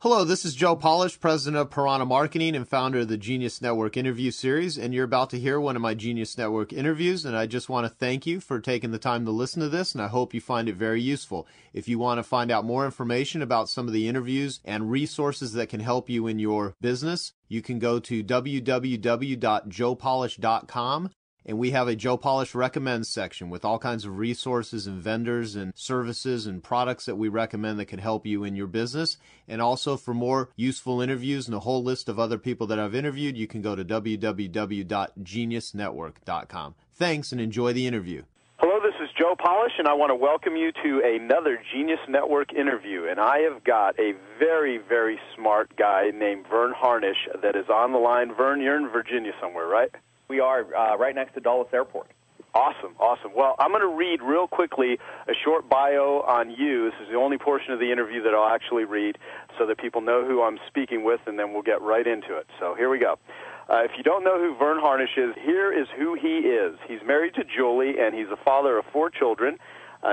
Hello, this is Joe Polish, president of Piranha Marketing and founder of the Genius Network interview series, and you're about to hear one of my Genius Network interviews, and I just want to thank you for taking the time to listen to this, and I hope you find it very useful. If you want to find out more information about some of the interviews and resources that can help you in your business, you can go to www.joepolish.com. And we have a Joe Polish Recommends section with all kinds of resources and vendors and services and products that we recommend that can help you in your business. And also for more useful interviews and a whole list of other people that I've interviewed, you can go to www.geniusnetwork.com. Thanks and enjoy the interview. Hello, this is Joe Polish, and I want to welcome you to another Genius Network interview. And I have got a very, very smart guy named Verne Harnish that is on the line. Verne, you're in Virginia somewhere, right? We are right next to Dulles Airport. Awesome, awesome. Well, I'm going to read real quickly a short bio on you. This is the only portion of the interview that I'll actually read so that people know who I'm speaking with, and then we'll get right into it. So here we go. If you don't know who Verne Harnish is, here is who he is. He's married to Julie, and he's the father of 4 children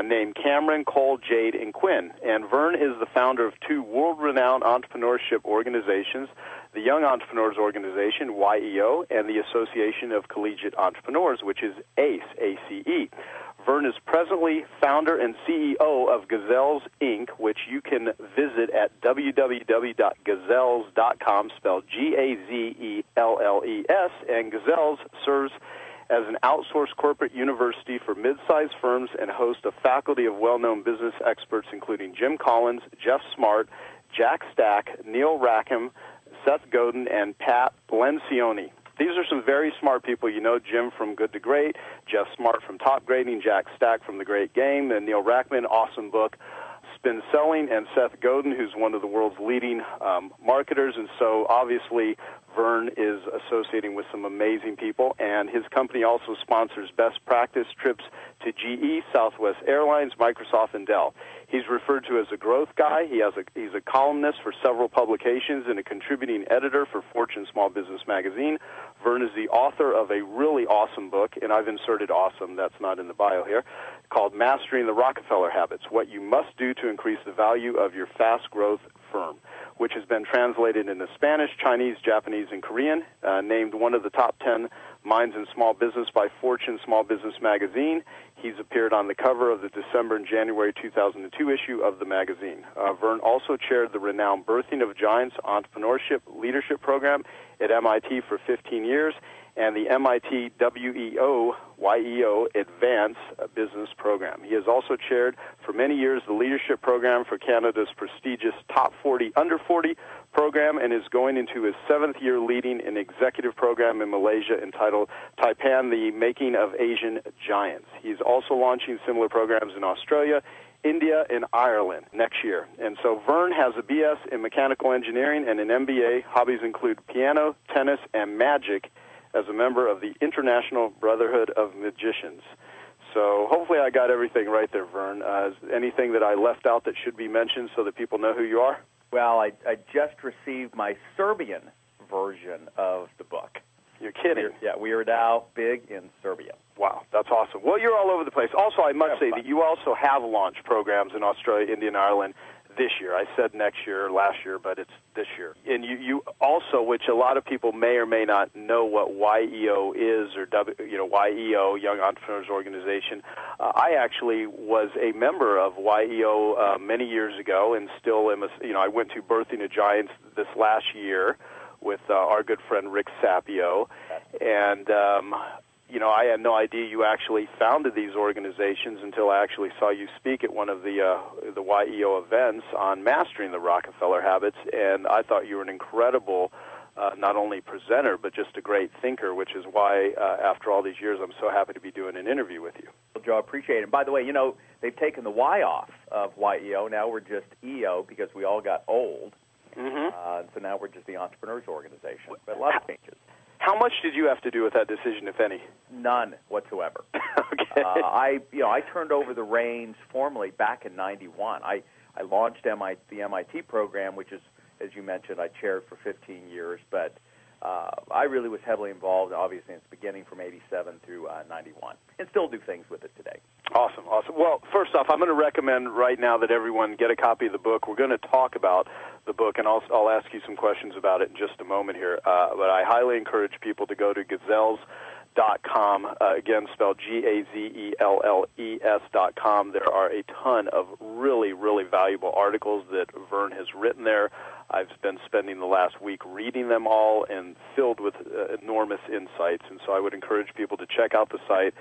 named Cameron, Cole, Jade, and Quinn. And Verne is the founder of 2 world-renowned entrepreneurship organizations, the Young Entrepreneurs Organization, YEO, and the Association of Collegiate Entrepreneurs, which is ACE, A-C-E. Verne is presently founder and CEO of Gazelles, Inc., which you can visit at www.gazelles.com, spelled G-A-Z-E-L-L-E-S, and Gazelles serves as an outsourced corporate university for mid-sized firms and hosts a faculty of well-known business experts including Jim Collins, Jeff Smart, Jack Stack, Neil Rackham, Seth Godin, and Pat Lencioni. These are some very smart people. You know Jim from Good to Great, Jeff Smart from Top Grading, Jack Stack from The Great Game, and Neil Rackham, awesome book, Spin Selling, and Seth Godin, who's one of the world's leading marketers. And so obviously Verne is associating with some amazing people, and his company also sponsors best practice trips to GE, Southwest Airlines, Microsoft, and Dell. He's referred to as a growth guy. He's a columnist for several publications and a contributing editor for Fortune Small Business Magazine. Verne is the author of a really awesome book, and I've inserted awesome, that's not in the bio here, called Mastering the Rockefeller Habits, What You Must Do to Increase the Value of Your Fast Growth Firm, which has been translated into Spanish, Chinese, Japanese, and Korean, named one of the top 10 minds in small business by Fortune Small Business Magazine. He's appeared on the cover of the December and January 2002 issue of the magazine. Verne also chaired the renowned Birthing of Giants Entrepreneurship Leadership Program at MIT for 15 years, and the MIT YEO Advanced Business Program. He has also chaired for many years the leadership program for Canada's prestigious Top 40 Under 40 program, and is going into his 7th year leading an executive program in Malaysia entitled Taipan, the Making of Asian Giants. He's also launching similar programs in Australia, India, and Ireland next year. And so Verne has a BS in mechanical engineering and an MBA. Hobbies include piano, tennis, and magic, as a member of the International Brotherhood of Magicians. So hopefully I got everything right there, Verne. Is anything that I left out that should be mentioned so that people know who you are? Well, I just received my Serbian version of the book. You're kidding. We are now big in Serbia. Wow, that's awesome. Well, you're all over the place. Also, I must say that you also have launched programs in Australia, India, and Ireland this year. I said next year or last year, but it's this year. And you also, which a lot of people may or may not know what YEO is, or YEO, Young Entrepreneurs Organization. I actually was a member of YEO many years ago, and still am. I went to Birthing of Giants this last year with our good friend Rick Sapio, and I had no idea you actually founded these organizations until I actually saw you speak at one of the YEO events on Mastering the Rockefeller Habits, and I thought you were an incredible not only presenter, but just a great thinker, which is why, after all these years, I'm so happy to be doing an interview with you. Well, Joe, I appreciate it. And by the way, they've taken the Y off of YEO. Now we're just EO because we all got old. Mm-hmm. So now we're just the Entrepreneurs Organization. But a lot of changes. How much did you have to do with that decision, if any? None whatsoever. Okay. I turned over the reins formally back in '91. I launched the MIT program, which is, as you mentioned, I chaired for 15 years. But I really was heavily involved, obviously, in its beginning from 87 through 91, and still do things with it today. Awesome. Well, first off, I'm going to recommend right now that everyone get a copy of the book. We're going to talk about the book, and I'll ask you some questions about it in just a moment here. But I highly encourage people to go to gazelles.com, again spelled GAZELLES.com. There are a ton of really, really valuable articles that Verne has written there. I've been spending the last week reading them all and filled with enormous insights, and so I would encourage people to check out the site.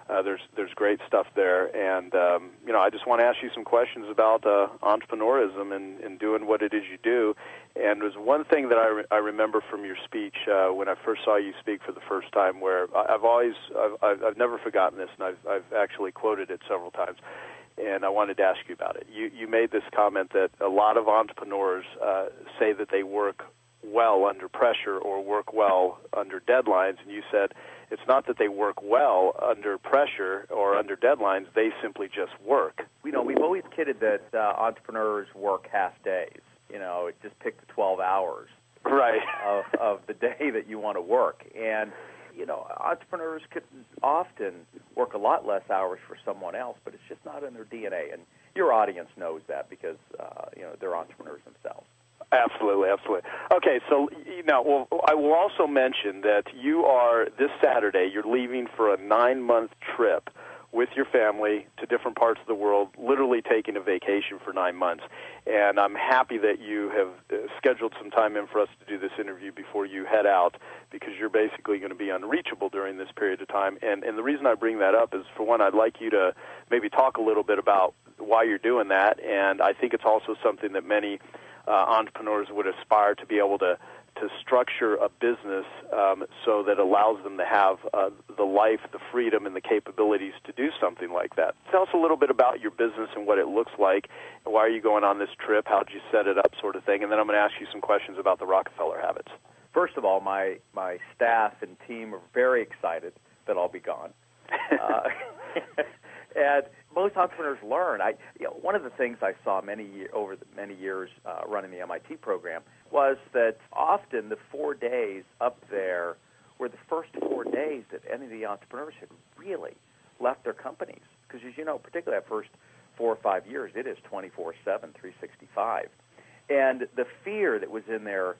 There's great stuff there, and I just want to ask you some questions about entrepreneurism and doing what it is you do. And there's one thing that I remember from your speech when I first saw you speak for the first time, where I've never forgotten this, and I've actually quoted it several times. And I wanted to ask you about it. You made this comment that a lot of entrepreneurs say that they work well under pressure or work well under deadlines, and you said it's not that they work well under pressure or under deadlines, they simply just work. We've always kidded that entrepreneurs work half days. Just pick the 12 hours right. of the day that you want to work. And entrepreneurs could often work a lot less hours for someone else, but it's just not in their DNA. And your audience knows that because, they're entrepreneurs themselves. Absolutely. Okay, so I will also mention that this Saturday, you're leaving for a 9-month trip with your family to different parts of the world, literally taking a vacation for 9 months. And I'm happy that you have scheduled some time in for us to do this interview before you head out, because you're basically going to be unreachable during this period of time. And the reason I bring that up is, for one, I'd like you to maybe talk a little bit about why you're doing that. And I think it's also something that many entrepreneurs would aspire to be able to structure a business so that allows them to have the life, the freedom, and the capabilities to do something like that. Tell us a little bit about your business and what it looks like, and why are you going on this trip, how did you set it up, sort of thing, and then I'm going to ask you some questions about the Rockefeller habits. First of all, my staff and team are very excited that I'll be gone. And most entrepreneurs learn. One of the things I saw over the many years running the MIT program was that often the 4 days up there were the first 4 days that any of the entrepreneurs had really left their companies. Because, as you know, particularly that first 4 or 5 years, it is 24/7, 365. And the fear that was in their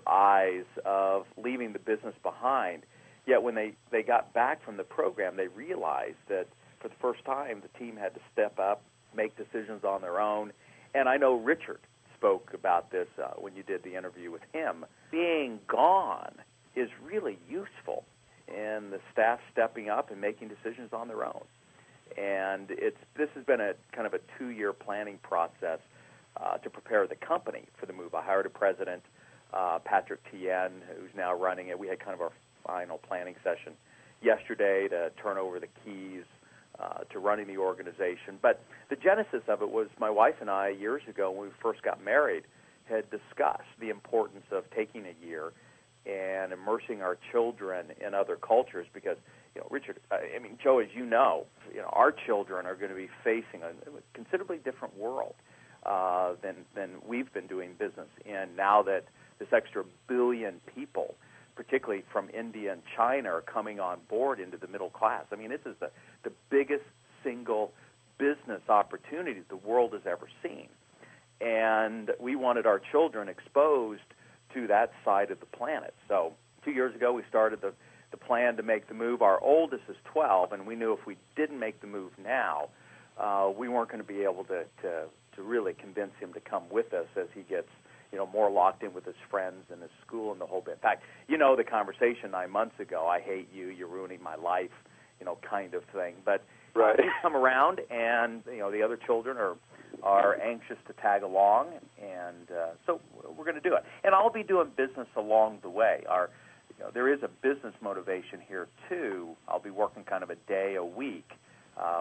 eyes of leaving the business behind, yet when they got back from the program, they realized that for the first time, the team had to step up, make decisions on their own. And I know Richard spoke about this when you did the interview with him. Being gone is really useful in the staff stepping up and making decisions on their own. And this has been a kind of a 2-year planning process to prepare the company for the move. I hired a president, Patrick Tien, who's now running it. We had kind of our final planning session yesterday to turn over the keys to running the organization. But the genesis of it was my wife and I, years ago, when we first got married, had discussed the importance of taking a year and immersing our children in other cultures because, Richard, Joe, as you know, our children are going to be facing a considerably different world than we've been doing business in now that this extra billion people, particularly from India and China, are coming on board into the middle class. This is the biggest single business opportunity the world has ever seen. And we wanted our children exposed to that side of the planet. So 2 years ago, we started the plan to make the move. Our oldest is 12, and we knew if we didn't make the move now, we weren't going to be able to really convince him to come with us as he gets more locked in with his friends and his school and the whole bit. In fact, the conversation 9 months ago, I hate you, you're ruining my life, kind of thing. But right. He's come around, and, the other children are anxious to tag along, and so we're going to do it. And I'll be doing business along the way. There is a business motivation here, too. I'll be working kind of a day a week,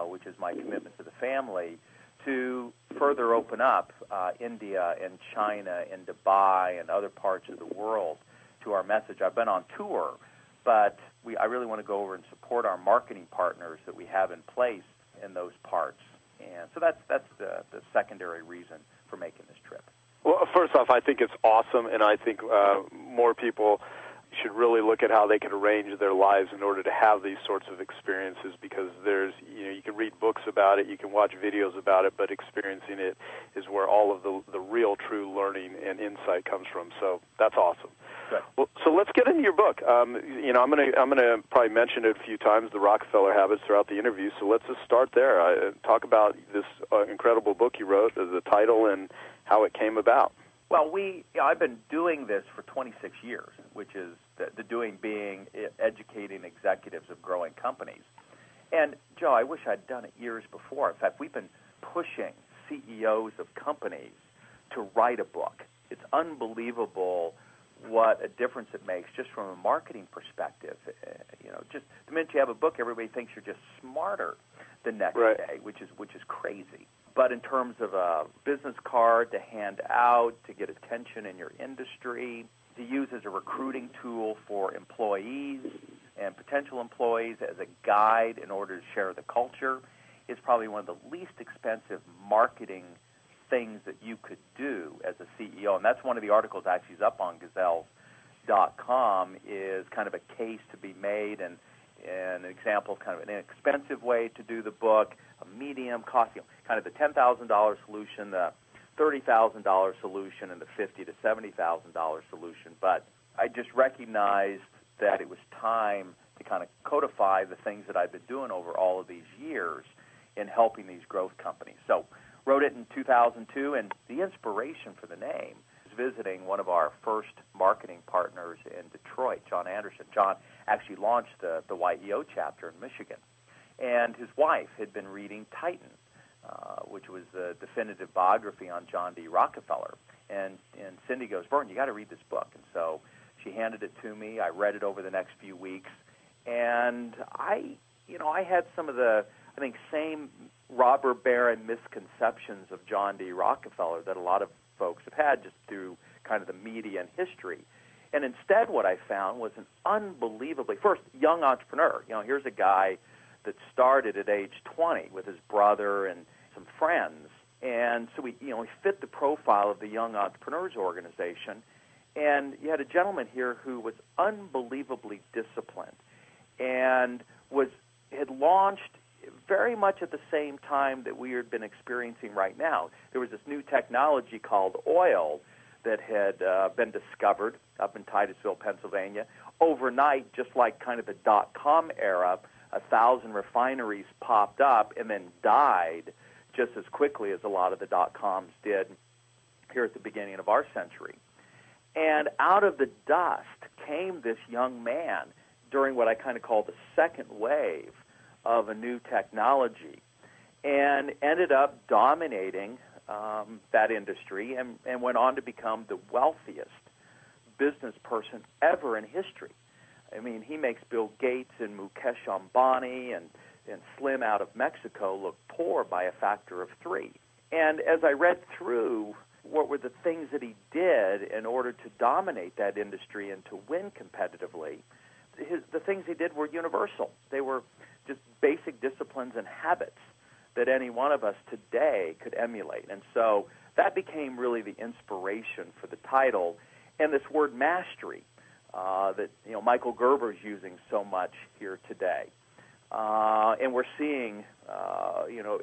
which is my commitment to the family, to further open up India and China and Dubai and other parts of the world to our message. I've been on tour, but I really want to go over and support our marketing partners that we have in place in those parts. And so that's the secondary reason for making this trip. Well, first off, I think it's awesome, and I think more people should really look at how they can arrange their lives in order to have these sorts of experiences, because there's, you can read books about it, you can watch videos about it, but experiencing it is where all of the real true learning and insight comes from. So that's awesome. Good. Well, so let's get into your book. I'm gonna probably mention it a few times, the Rockefeller Habits, throughout the interview. So let's just start there. Talk about this incredible book you wrote, the title, and how it came about. Well, I've been doing this for 26 years, which is the doing being educating executives of growing companies. And, Joe, I wish I'd done it years before. In fact, we've been pushing CEOs of companies to write a book. It's unbelievable what a difference it makes just from a marketing perspective. Just the minute you have a book, everybody thinks you're just smarter the next day, which is crazy. But in terms of a business card to hand out, to get attention in your industry, to use as a recruiting tool for employees and potential employees, as a guide in order to share the culture, is probably one of the least expensive marketing things that you could do as a CEO. And that's one of the articles actually is up on gazelles.com, is kind of a case to be made and an example of kind of an inexpensive way to do the book, a medium cost, kind of the $10,000 solution, the $30,000 solution, and the $50,000 to $70,000 solution. But I just recognized that it was time to kind of codify the things that I've been doing over all of these years in helping these growth companies. So wrote it in 2002, and the inspiration for the name is visiting one of our first marketing partners in Detroit, John Anderson. John actually launched the YEO chapter in Michigan. And his wife had been reading Titan, which was the definitive biography on John D. Rockefeller. And Cindy goes, Verne, you got to read this book. And so she handed it to me. I read it over the next few weeks. And I had some of the, I think, same robber baron misconceptions of John D. Rockefeller that a lot of folks have had just through kind of the media and history. And instead what I found was an unbelievably, first, young entrepreneur. Here's a guy that started at age 20 with his brother and some friends. And so we fit the profile of the Young Entrepreneurs Organization. And you had a gentleman here who was unbelievably disciplined and had launched very much at the same time that we had been experiencing right now. There was this new technology called oil that had been discovered up in Titusville, Pennsylvania. Overnight, just like kind of the dot-com era, 1,000 refineries popped up and then died just as quickly as a lot of the dot-coms did here at the beginning of our century. And out of the dust came this young man during what I kind of call the second wave of a new technology, and ended up dominating that industry and went on to become the wealthiest business person ever in history. I mean, he makes Bill Gates and Mukesh Ambani and Slim out of Mexico look poor by a factor of 3. And as I read through what were the things that he did in order to dominate that industry and to win competitively, the things he did were universal. They were just basic disciplines and habits that any one of us today could emulate. And so that became really the inspiration for the title, and this word mastery that Michael Gerber is using so much here today. And we're seeing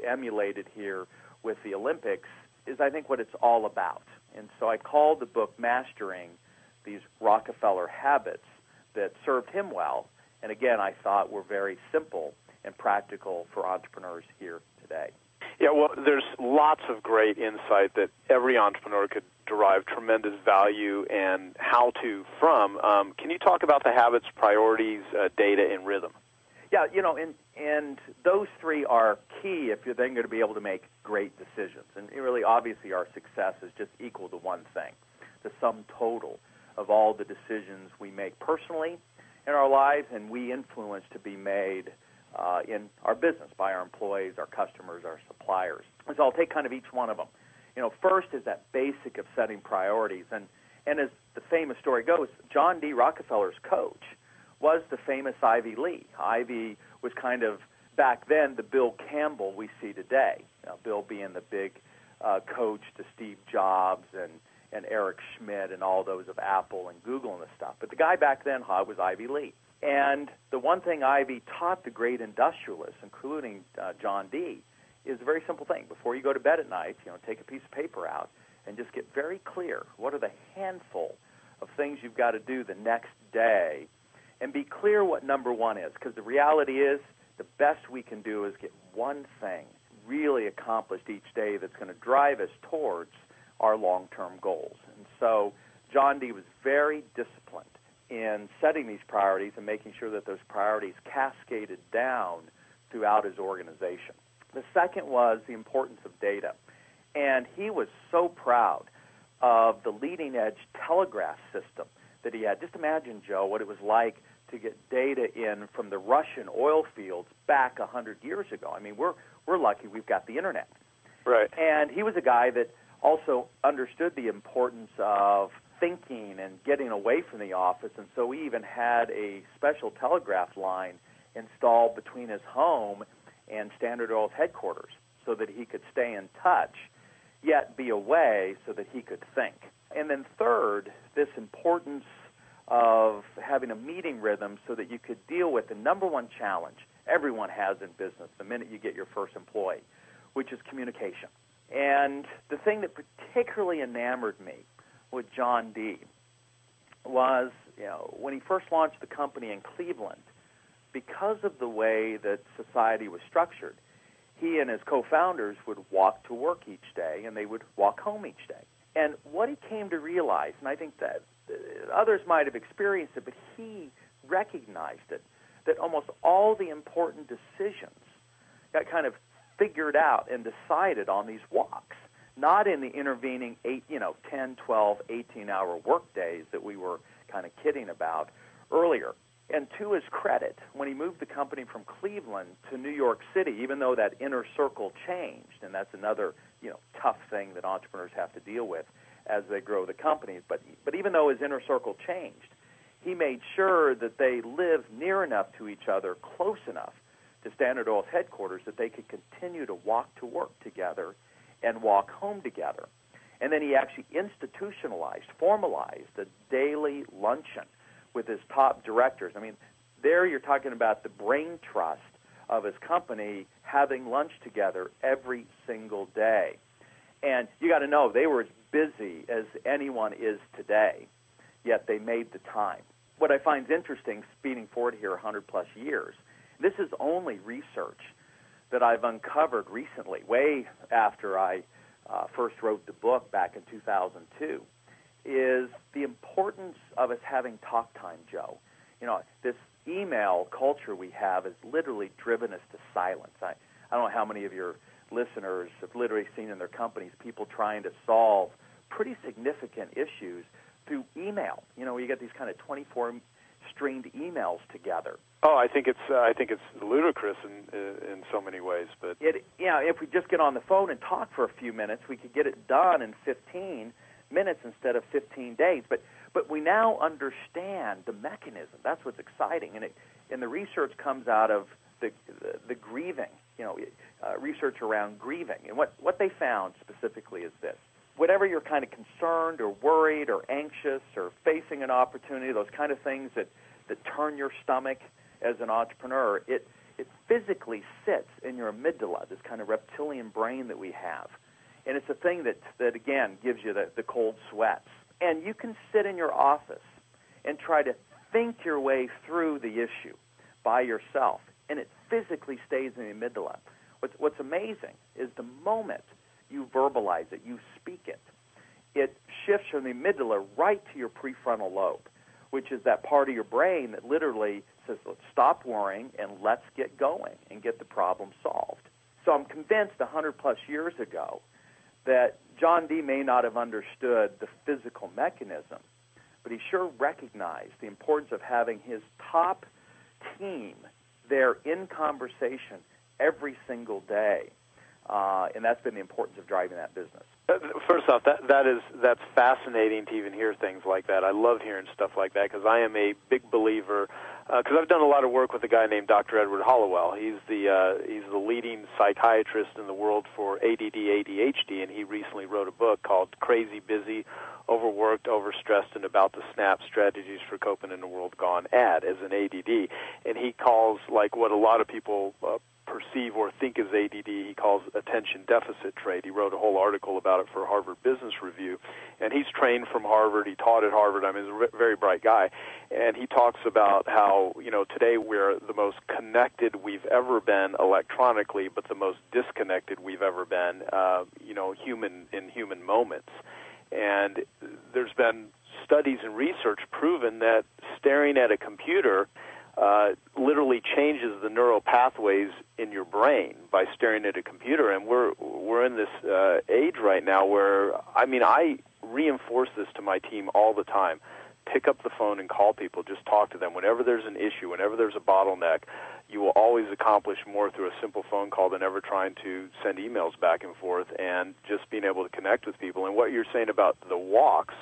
emulated here with the Olympics is, I think, what it's all about. And so I called the book Mastering These Rockefeller Habits that served him well, and again, I thought were very simple and practical for entrepreneurs here today. Yeah, well, there's lots of great insight that every entrepreneur could derive tremendous value and how-to from. Can you talk about the habits, priorities, data, and rhythm? Yeah, and those 3 are key if you're then going to be able to make great decisions. And really, obviously, our success is just equal to one thing, the sum total of all the decisions we make personally in our lives and we influence to be made in our business by our employees, our customers, our suppliers. So I'll take kind of each one of them. First is that basic of setting priorities. And as the famous story goes, John D. Rockefeller's coach was the famous Ivy Lee. Ivy was kind of, back then, the Bill Campbell we see today. Bill being the big coach to Steve Jobs and Eric Schmidt and all those of Apple and Google and this stuff. But the guy back then, was Ivy Lee. And the one thing Ivy taught the great industrialists, including John Dee, is a very simple thing. Before you go to bed at night, take a piece of paper out and just get very clear. What are the handful of things you've got to do the next day? And be clear what number one is, because the reality is the best we can do is get one thing really accomplished each day that's going to drive us towards our long-term goals. And so John Dee was very disciplined in setting these priorities and making sure that those priorities cascaded down throughout his organization. The second was the importance of data. And he was so proud of the leading-edge telegraph system that he had. Just imagine, Joe, what it was like to get data in from the Russian oil fields back 100 years ago. I mean, we're lucky we've got the Internet. Right. And he was a guy that also understood the importance of thinking and getting away from the office, and so he even had a special telegraph line installed between his home and Standard Oil's headquarters so that he could stay in touch, yet be away so that he could think. And then third, this importance of having a meeting rhythm so that you could deal with the number one challenge everyone has in business the minute you get your first employee, which is communication. And the thing that particularly enamored me with John Dee was, when he first launched the company in Cleveland, because of the way that society was structured, he and his co-founders would walk to work each day, and they would walk home each day. And what he came to realize, and I think that others might have experienced it, but he recognized it, that almost all the important decisions got kind of figured out and decided on these walks, not in the intervening 10, 12, 18-hour work days that we were kind of kidding about earlier. And to his credit, when he moved the company from Cleveland to New York City, even though that inner circle changed, and that's another tough thing that entrepreneurs have to deal with as they grow the companies, but even though his inner circle changed, he made sure that they lived near enough to each other, close enough to Standard Oil's headquarters that they could continue to walk to work together and walk home together. And then he actually formalized a daily luncheon with his top directors. I mean, there you're talking about the brain trust of his company having lunch together every single day. And you got to know, they were as busy as anyone is today, yet they made the time. What I find interesting, speeding forward here 100-plus years, this is only research that I've uncovered recently, way after I first wrote the book back in 2002, is the importance of us having talk time, Joe. This email culture we have has literally driven us to silence. I don't know how many of your listeners have literally seen in their companies people trying to solve pretty significant issues through email. You get these kind of 24-stringed emails together. Oh, I think it's ludicrous in so many ways. But if we just get on the phone and talk for a few minutes, we could get it done in 15 minutes instead of 15 days. But we now understand the mechanism. That's what's exciting, and the research comes out of the grieving. Research around grieving, and what they found specifically is this: whatever you're kind of concerned or worried or anxious or facing an opportunity, those kind of things that turn your stomach as an entrepreneur, it physically sits in your amygdala, this kind of reptilian brain that we have. And it's a thing that again, gives you the cold sweats. And you can sit in your office and try to think your way through the issue by yourself, and it physically stays in the amygdala. What's amazing is the moment you verbalize it, you speak it, it shifts from the amygdala right to your prefrontal lobe, which is that part of your brain that literally says, let's stop worrying and let's get going and get the problem solved. So I'm convinced 100-plus years ago that John Dee may not have understood the physical mechanism, but he sure recognized the importance of having his top team there in conversation every single day, and that's been the importance of driving that business. First off, that's fascinating to even hear things like that. I love hearing stuff like that because I am a big believer. Because I've done a lot of work with a guy named Dr. Edward Hollowell. He's the leading psychiatrist in the world for ADD, ADHD, and he recently wrote a book called Crazy Busy, Overworked, Overstressed, and About to Snap: Strategies for Coping in a World Gone Ad as an ADD. And he calls like what a lot of people perceive or think is ADD, he calls attention deficit trait. He wrote a whole article about it for Harvard Business Review, and he's trained from Harvard. He taught at Harvard. I mean, he's a very bright guy, and he talks about how, today we're the most connected we've ever been electronically, but the most disconnected we've ever been, human moments. And there's been studies and research proven that staring at a computer literally changes the neural pathways in your brain by staring at a computer. And we're in this age right now where, I reinforce this to my team all the time. Pick up the phone and call people. Just talk to them. Whenever there's an issue, whenever there's a bottleneck, you will always accomplish more through a simple phone call than ever trying to send emails back and forth, and just being able to connect with people. And what you're saying about the walks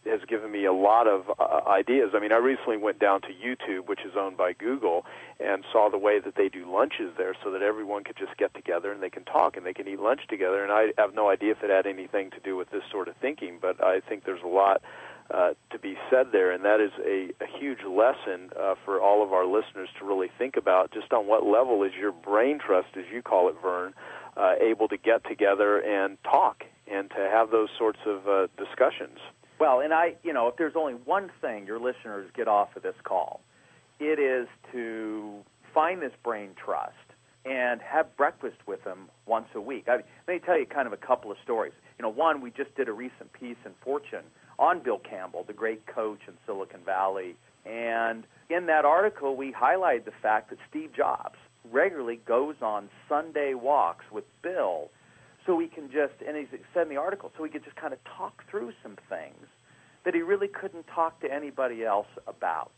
has given me a lot of ideas. I recently went down to YouTube, which is owned by Google, and saw the way that they do lunches there so that everyone could just get together and they can talk and they can eat lunch together. And I have no idea if it had anything to do with this sort of thinking, but I think there's a lot to be said there, and that is a huge lesson for all of our listeners to really think about just on what level is your brain trust, as you call it, Verne, able to get together and talk and to have those sorts of discussions. Well, and if there's only one thing your listeners get off of this call, it is to find this brain trust and have breakfast with them once a week. Let me tell you kind of a couple of stories. One, we just did a recent piece in Fortune on Bill Campbell, the great coach in Silicon Valley. And in that article, we highlighted the fact that Steve Jobs regularly goes on Sunday walks with Bill so he can and he said in the article, so he could just kind of talk through some things that he really couldn't talk to anybody else about,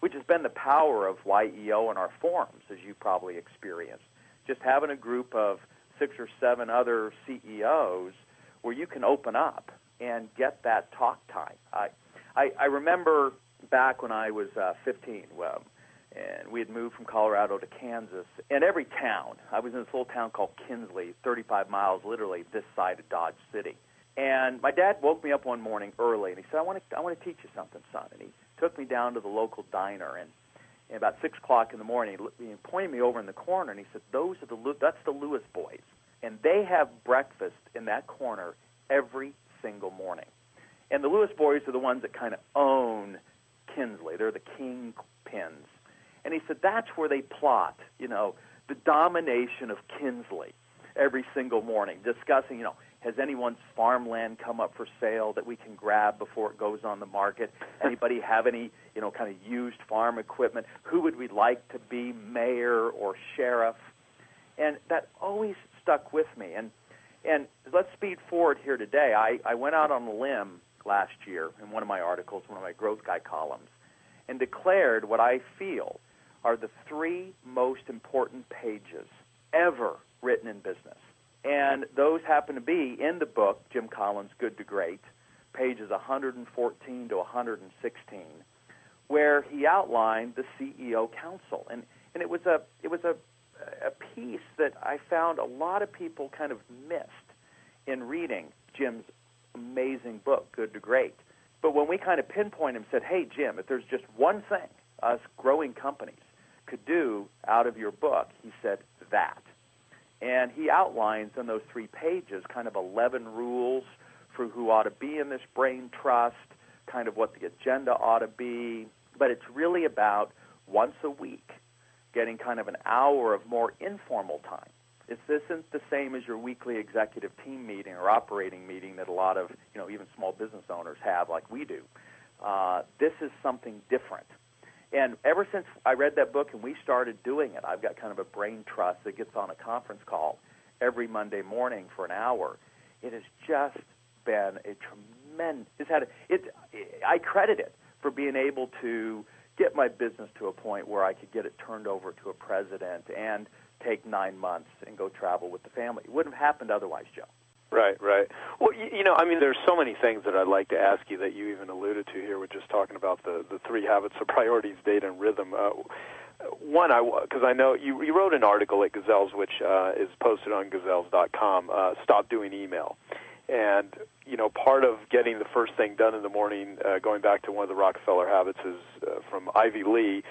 which has been the power of YEO and our forums, as you probably experienced. Just having a group of 6 or 7 other CEOs where you can open up and get that talk time. I remember back when I was 15, and we had moved from Colorado to Kansas, and every town, I was in this little town called Kinsley, 35 miles literally this side of Dodge City. And my dad woke me up one morning early, and he said, I want to teach you something, son. And he took me down to the local diner, and about 6 o'clock in the morning, he pointed me over in the corner, and he said, that's the Lewis boys. And they have breakfast in that corner every single morning. And the Lewis boys are the ones that kind of own Kinsley. They're the kingpins. And he said that's where they plot, the domination of Kinsley every single morning, discussing, has anyone's farmland come up for sale that we can grab before it goes on the market? Anybody have any, kind of used farm equipment? Who would we like to be mayor or sheriff? And that always stuck with me. And let's speed forward here today. I went out on a limb last year in one of my articles, one of my Growth Guy columns, and declared what I feel are the 3 most important pages ever written in business. And those happen to be in the book, Jim Collins' Good to Great, pages 114 to 116, where he outlined the CEO Council. And it was a piece that I found a lot of people kind of missed in reading Jim's amazing book, Good to Great. But when we kind of pinpoint him and said, hey, Jim, if there's just one thing us growing companies could do out of your book, he said that. And he outlines in those 3 pages kind of 11 rules for who ought to be in this brain trust, kind of what the agenda ought to be. But it's really about once a week getting kind of an hour of more informal time. This isn't the same as your weekly executive team meeting or operating meeting that a lot of, even small business owners have like we do. This is something different. And ever since I read that book and we started doing it, I've got kind of a brain trust that gets on a conference call every Monday morning for an hour. It has just been a tremendous. I credit it for being able to get my business to a point where I could get it turned over to a president and take 9 months and go travel with the family. It wouldn't have happened otherwise, Joe. Right. Well, there's so many things that I'd like to ask you that you even alluded to here with just talking about the 3 habits of priorities, data, and rhythm. One, because I know you wrote an article at Gazelles, which is posted on gazelles.com, Stop Doing Email. And, part of getting the first thing done in the morning, going back to one of the Rockefeller habits is from Ivy Lee,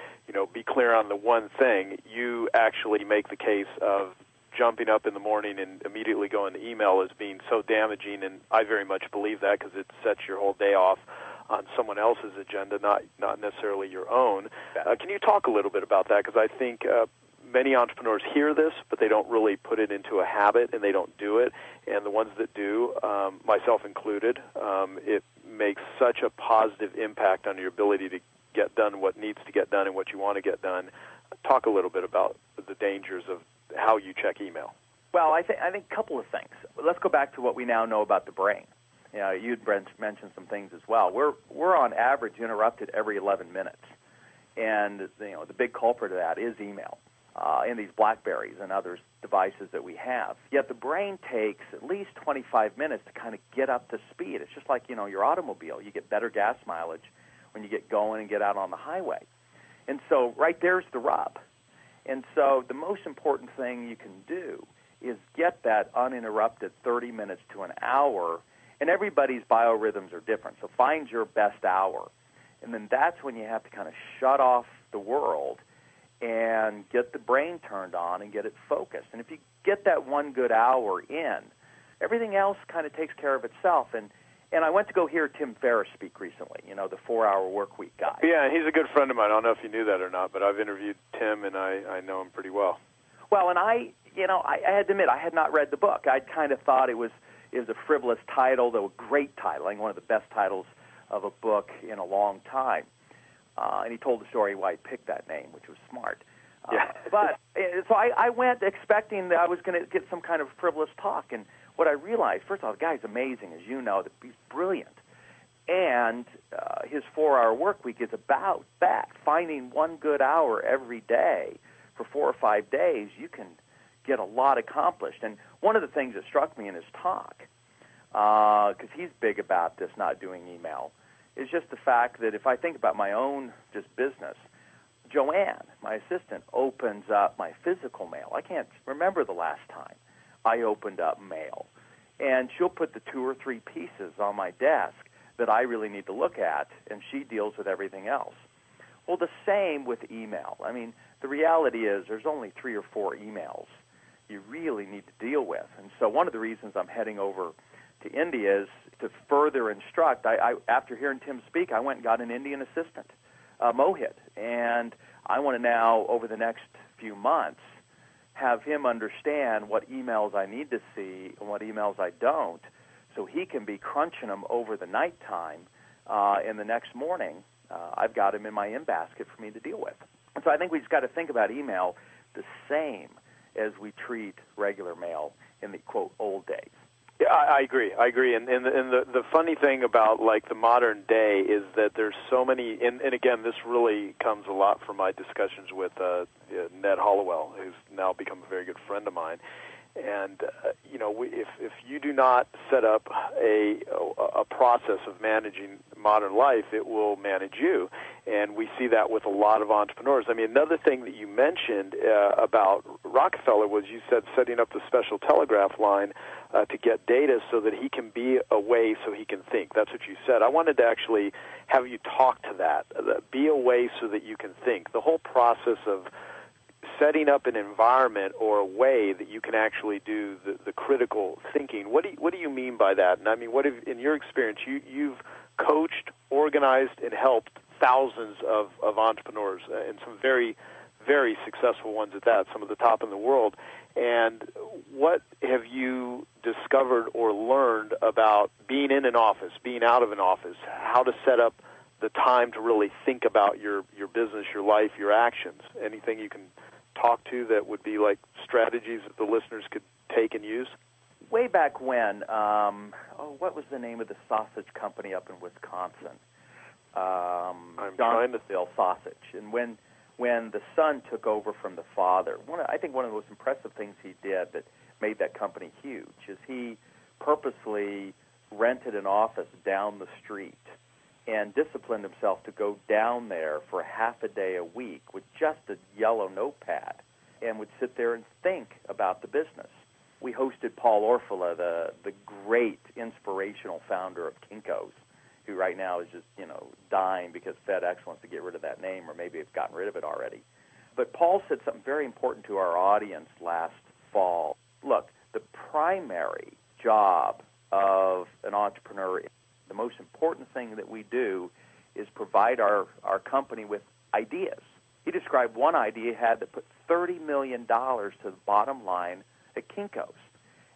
be clear on the one thing. You actually make the case of jumping up in the morning and immediately going to email as being so damaging, and I very much believe that because it sets your whole day off on someone else's agenda, not necessarily your own. Can you talk a little bit about that? Because I think many entrepreneurs hear this, but they don't really put it into a habit, and they don't do it. And the ones that do, myself included, it makes such a positive impact on your ability to get done what needs to get done and what you want to get done. Talk a little bit about the dangers of how you check email. Well, I think a couple of things. Let's go back to what we now know about the brain. You'd mentioned some things as well. We're on average interrupted every 11 minutes, and the big culprit of that is email in these BlackBerries and other devices that we have. Yet the brain takes at least 25 minutes to kind of get up to speed. It's just like your automobile. You get better gas mileage when you get going and get out on the highway, and so right there's the rub. And so the most important thing you can do is get that uninterrupted 30 minutes to an hour, and everybody's biorhythms are different. So find your best hour, and then that's when you have to kind of shut off the world and get the brain turned on and get it focused. And if you get that one good hour in, everything else kind of takes care of itself. And I went to go hear Tim Ferriss speak recently, the 4-hour work week guy. Yeah, he's a good friend of mine. I don't know if you knew that or not, but I've interviewed Tim, and I know him pretty well. Well, and I had to admit, I had not read the book. I'd kind of thought it was a frivolous title, though a great title, one of the best titles of a book in a long time. And he told the story why he picked that name, which was smart. Yeah. But so I went expecting that I was going to get some kind of frivolous talk, and what I realized, first of all, the guy's amazing, as you know, he's brilliant. And his 4-hour work week is about that, finding one good hour every day for 4 or 5 days. You can get a lot accomplished. And one of the things that struck me in his talk, because he's big about this, not doing email, is just the fact that if I think about my own just business, Joanne, my assistant, opens up my physical mail. I can't remember the last time I opened up mail. And she'll put the 2 or 3 pieces on my desk that I really need to look at, and she deals with everything else. Well, the same with email. The reality is there's only 3 or 4 emails you really need to deal with. And so one of the reasons I'm heading over to India is to further instruct. I after hearing Tim speak, I went and got an Indian assistant, Mohit, and I want to now, over the next few months, have him understand what emails I need to see and what emails I don't, so he can be crunching them over the nighttime, and the next morning I've got him in my in-basket for me to deal with. And so I think we've just got to think about email the same as we treat regular mail in the, quote, old days. Yeah, I agree. And the funny thing about the modern day is that there's so many, and again, this really comes a lot from my discussions with Ned Hollowell, who's now become a very good friend of mine. And if you do not set up a process of managing modern life, it will manage you. And we see that with a lot of entrepreneurs. Another thing that you mentioned about Rockefeller was you said setting up the special telegraph line to get data so that he can be away so he can think. That's what you said. I wanted to actually have you talk to that. Be away so that you can think. The whole process of setting up an environment or a way that you can actually do the critical thinking. What do you mean by that? And what in your experience, you've coached, organized, and helped thousands of entrepreneurs, and some very, very successful ones at that, some of the top in the world. And what have you discovered or learned about being in an office, being out of an office, how to set up the time to really think about your business, your life, your actions? Anything you can talk to that would be strategies that the listeners could take and use? Way back when, what was the name of the sausage company up in Wisconsin? Johnsonville Sausage. And when the son took over from the father, I think one of the most impressive things he did that made that company huge is he purposely rented an office down the street and disciplined himself to go down there for half a day a week with just a yellow notepad and would sit there and think about the business. We hosted Paul Orfila, the great inspirational founder of Kinko's, who right now is just, dying because FedEx wants to get rid of that name, or maybe have gotten rid of it already. But Paul said something very important to our audience last fall. Look, the primary job of an entrepreneur, the most important thing that we do, is provide our company with ideas. He described one idea he had that put $30 million to the bottom line at Kinko's.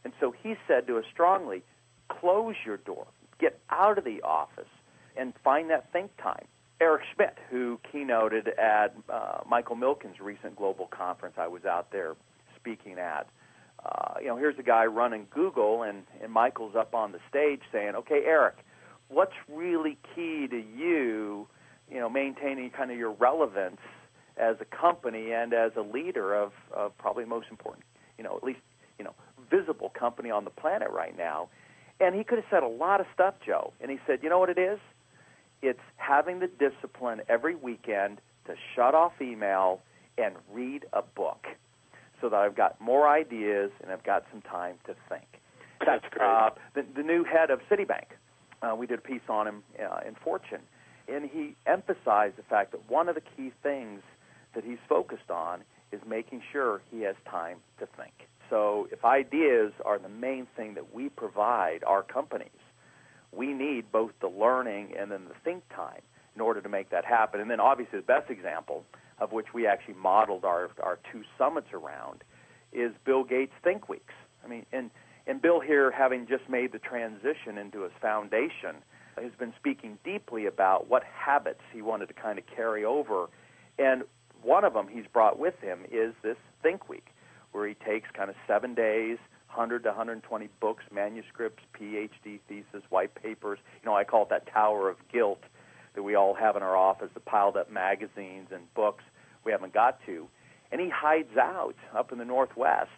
And so he said to us strongly, close your door, get out of the office, and find that think time. Eric Schmidt, who keynoted at Michael Milken's recent global conference I was out there speaking at, here's a guy running Google, and Michael's up on the stage saying, okay, Eric, what's really key to you, maintaining kind of your relevance as a company and as a leader of probably the most important, at least, visible company on the planet right now? And he could have said a lot of stuff, Joe. And he said, you know what it is? It's having the discipline every weekend to shut off email and read a book so that I've got more ideas and I've got some time to think. That's great. The new head of Citibank, we did a piece on him in Fortune, and he emphasized the fact that one of the key things that he's focused on is making sure he has time to think. So if ideas are the main thing that we provide our companies, we need both the learning and then the think time in order to make that happen. And then obviously the best example, of which we actually modeled our two summits around, is Bill Gates' Think Weeks. I mean, and Bill here, having just made the transition into his foundation, has been speaking deeply about what habits he wanted to kind of carry over. And one of them he's brought with him is this Think Week, where he takes kind of 7 days, 100 to 120 books, manuscripts, PhD thesis, white papers. I call it that tower of guilt that we all have in our office, the piled up magazines and books we haven't got to. And he hides out up in the Northwest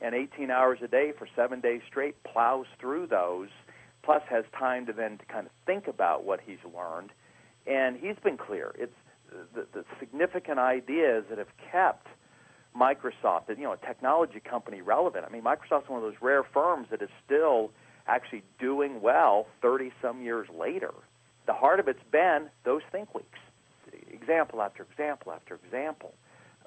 and 18 hours a day for 7 days straight plows through those, plus has time to then to kind of think about what he's learned. And he's been clear. It's the significant ideas that have kept Microsoft, a technology company, relevant. I mean, Microsoft's one of those rare firms that is still actually doing well 30-some years later. The heart of it's been those Think Weeks. Example after example after example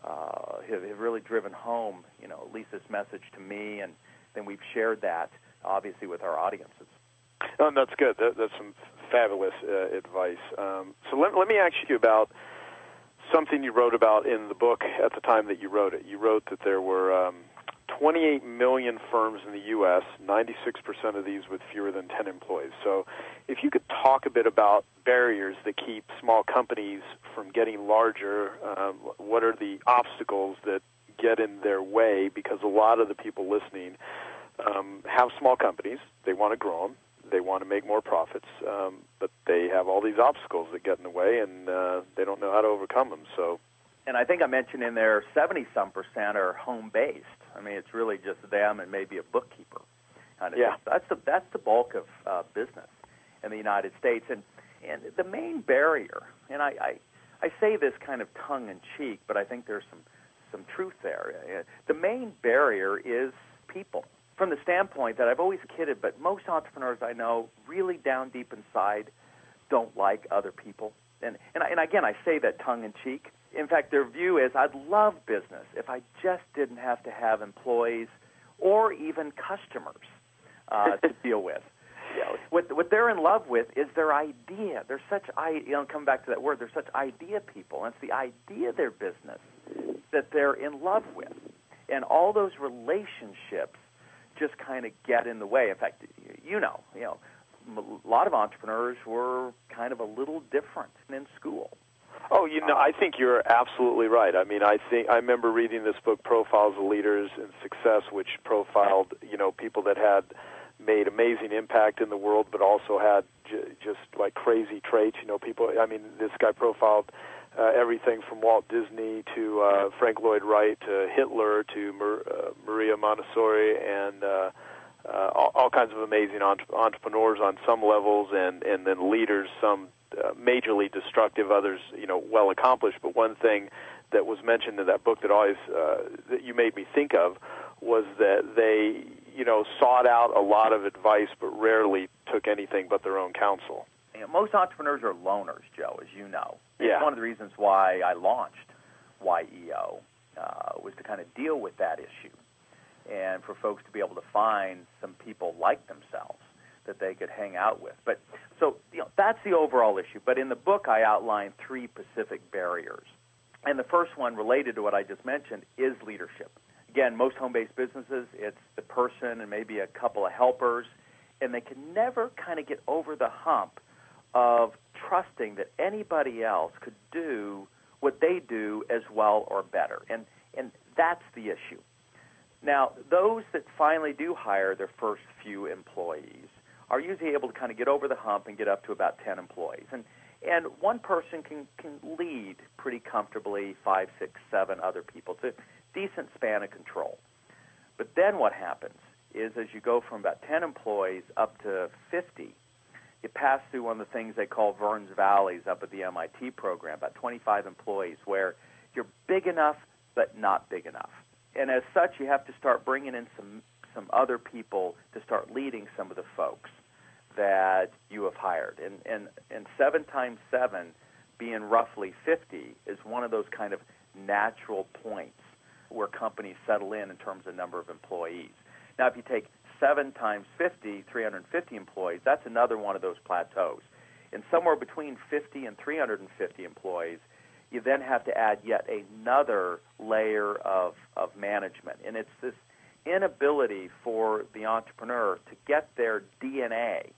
have really driven home, at least this message to me, and then we've shared that, obviously, with our audiences. Oh, that's good. That's some fabulous advice. So let me ask you about something you wrote about in the book at the time that you wrote it. You wrote that there were 28 million firms in the U.S., 96% of these with fewer than 10 employees. So if you could talk a bit about barriers that keep small companies from getting larger, what are the obstacles that get in their way? Because a lot of the people listening have small companies. They want to grow them. They want to make more profits, but they have all these obstacles that get in the way, and they don't know how to overcome them. And I think I mentioned in there 70-some% are home-based. I mean, it's really just them and maybe a bookkeeper. Yeah. That's the bulk of business in the United States. And the main barrier, and I say this kind of tongue-in-cheek, but I think there's some truth there. The main barrier is people. From the standpoint that I've always kidded, but most entrepreneurs I know really down deep inside don't like other people. And again, I say that tongue-in-cheek. In fact, their view is, I'd love business if I just didn't have to have employees or even customers to deal with. What they're in love with is their idea. They're such, come back to that word, they're such idea people. And it's the idea of their business that they're in love with. And all those relationships just kind of get in the way. In fact, a lot of entrepreneurs were kind of a little different in school. Oh, I think you're absolutely right. I mean, I remember reading this book, Profiles of Leaders in Success, which profiled, people that had made amazing impact in the world, but also had just like crazy traits. People. I mean, this guy profiled everything from Walt Disney to Frank Lloyd Wright to Hitler to Maria Montessori and all kinds of amazing entrepreneurs on some levels, and then leaders, some majorly destructive, others well accomplished. But one thing that was mentioned in that book that always that you made me think of was that they sought out a lot of advice, but rarely took anything but their own counsel. Most entrepreneurs are loners, Joe, as you know. Yeah. It's one of the reasons why I launched YEO was to kind of deal with that issue, and for folks to be able to find some people like themselves that they could hang out with. But so that's the overall issue. But in the book, I outline 3 specific barriers, and the first one, related to what I just mentioned, is leadership. Again, most home-based businesses, it's the person and maybe a couple of helpers, and they can never kind of get over the hump of trusting that anybody else could do what they do as well or better. And that's the issue. Now, those that finally do hire their first few employees are usually able to kind of get over the hump and get up to about 10 employees. And one person can lead pretty comfortably 5, 6, 7 other people. It's a decent span of control. But then what happens is, as you go from about 10 employees up to 50, you pass through one of the things they call Verne's Valleys up at the MIT program, about 25 employees, where you're big enough but not big enough. And as such, you have to start bringing in some other people to start leading some of the folks that you have hired. And 7 times 7 being roughly 50 is one of those kind of natural points where companies settle in terms of number of employees. Now, if you take 7 times 50, 350 employees, that's another one of those plateaus. And somewhere between 50 and 350 employees, you then have to add yet another layer of management. And it's this inability for the entrepreneur to get their DNA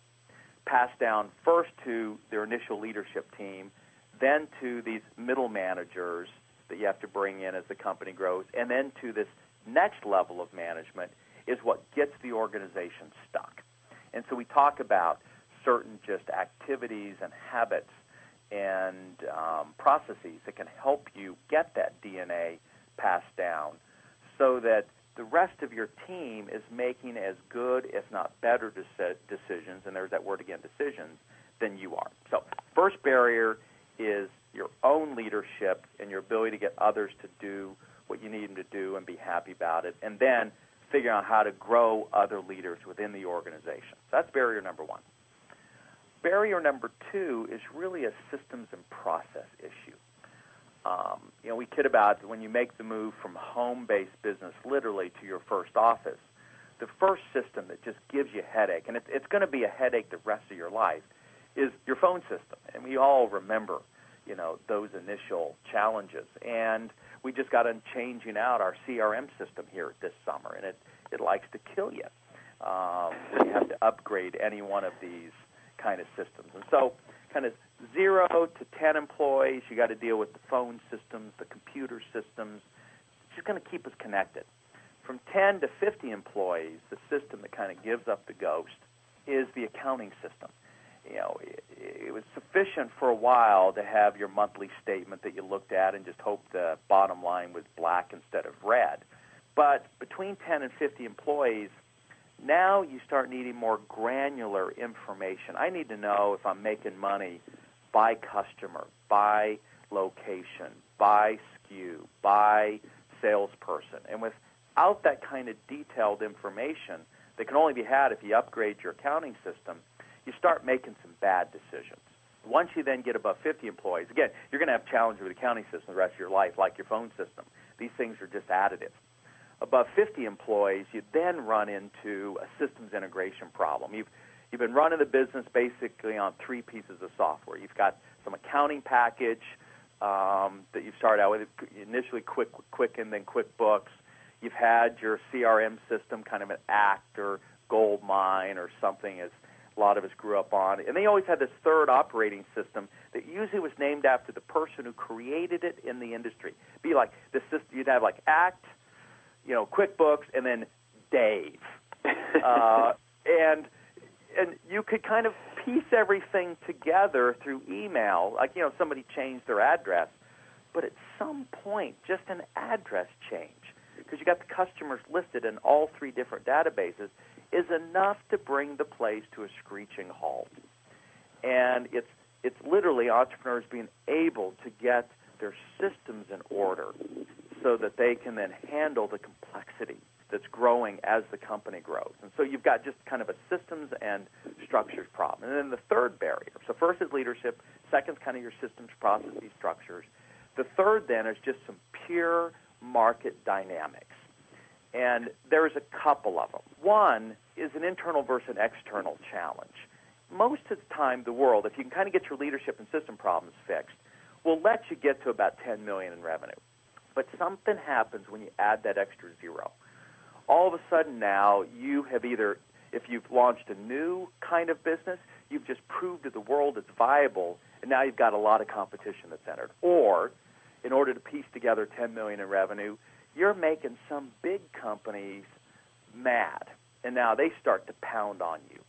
passed down first to their initial leadership team, then to these middle managers that you have to bring in as the company grows, and then to this next level of management is what gets the organization stuck. And so we talk about certain just activities and habits and processes that can help you get that DNA passed down so that the rest of your team is making as good, if not better, decisions, and there's that word again, decisions, than you are. So first barrier is your own leadership and your ability to get others to do what you need them to do and be happy about it, and then figuring out how to grow other leaders within the organization. So that's barrier number 1. Barrier number 2 is really a systems and process issue. We kid about when you make the move from home-based business literally to your first office, the first system that just gives you a headache, and it's going to be a headache the rest of your life, is your phone system. And we all remember, those initial challenges. And we just got on changing out our CRM system here this summer, and it likes to kill you when you have to upgrade any one of these kind of systems. And so kind of 0 to 10 employees, you got to deal with the phone systems, the computer systems. It's just going to keep us connected. From 10 to 50 employees, the system that kind of gives up the ghost is the accounting system. It was sufficient for a while to have your monthly statement that you looked at and just hoped the bottom line was black instead of red. But between 10 and 50 employees, now you start needing more granular information. I need to know if I'm making money by customer, by location, by SKU, by salesperson. And without that kind of detailed information that can only be had if you upgrade your accounting system, you start making some bad decisions. Once you then get above 50 employees, again, you're going to have challenges with the accounting system the rest of your life, like your phone system. These things are just additive. Above 50 employees, you then run into a systems integration problem. You've been running the business basically on 3 pieces of software. You've got some accounting package that you've started out with, initially Quicken, then QuickBooks. You've had your CRM system, kind of an Act or Goldmine or something, as a lot of us grew up on. And they always had this third operating system that usually was named after the person who created it in the industry. Be like the system, you'd have like Act, QuickBooks, and then Dave. And you could kind of piece everything together through email, like, somebody changed their address. But at some point, just an address change, because you got the customers listed in all 3 different databases, is enough to bring the place to a screeching halt. And it's literally entrepreneurs being able to get their systems in order so that they can then handle the complexity that's growing as the company grows. And so you've got just kind of a systems and structures problem. And then the third barrier. So first is leadership. Second is kind of your systems, processes, structures. The third then is just some pure market dynamics. And there's a couple of them. One is an internal versus an external challenge. Most of the time, the world, if you can kind of get your leadership and system problems fixed, will let you get to about $10 million in revenue. But something happens when you add that extra zero. All of a sudden now, you have either, if you've launched a new kind of business, you've just proved to the world it's viable, and now you've got a lot of competition that's entered. Or, in order to piece together $10 million in revenue, you're making some big companies mad, and now they start to pound on you.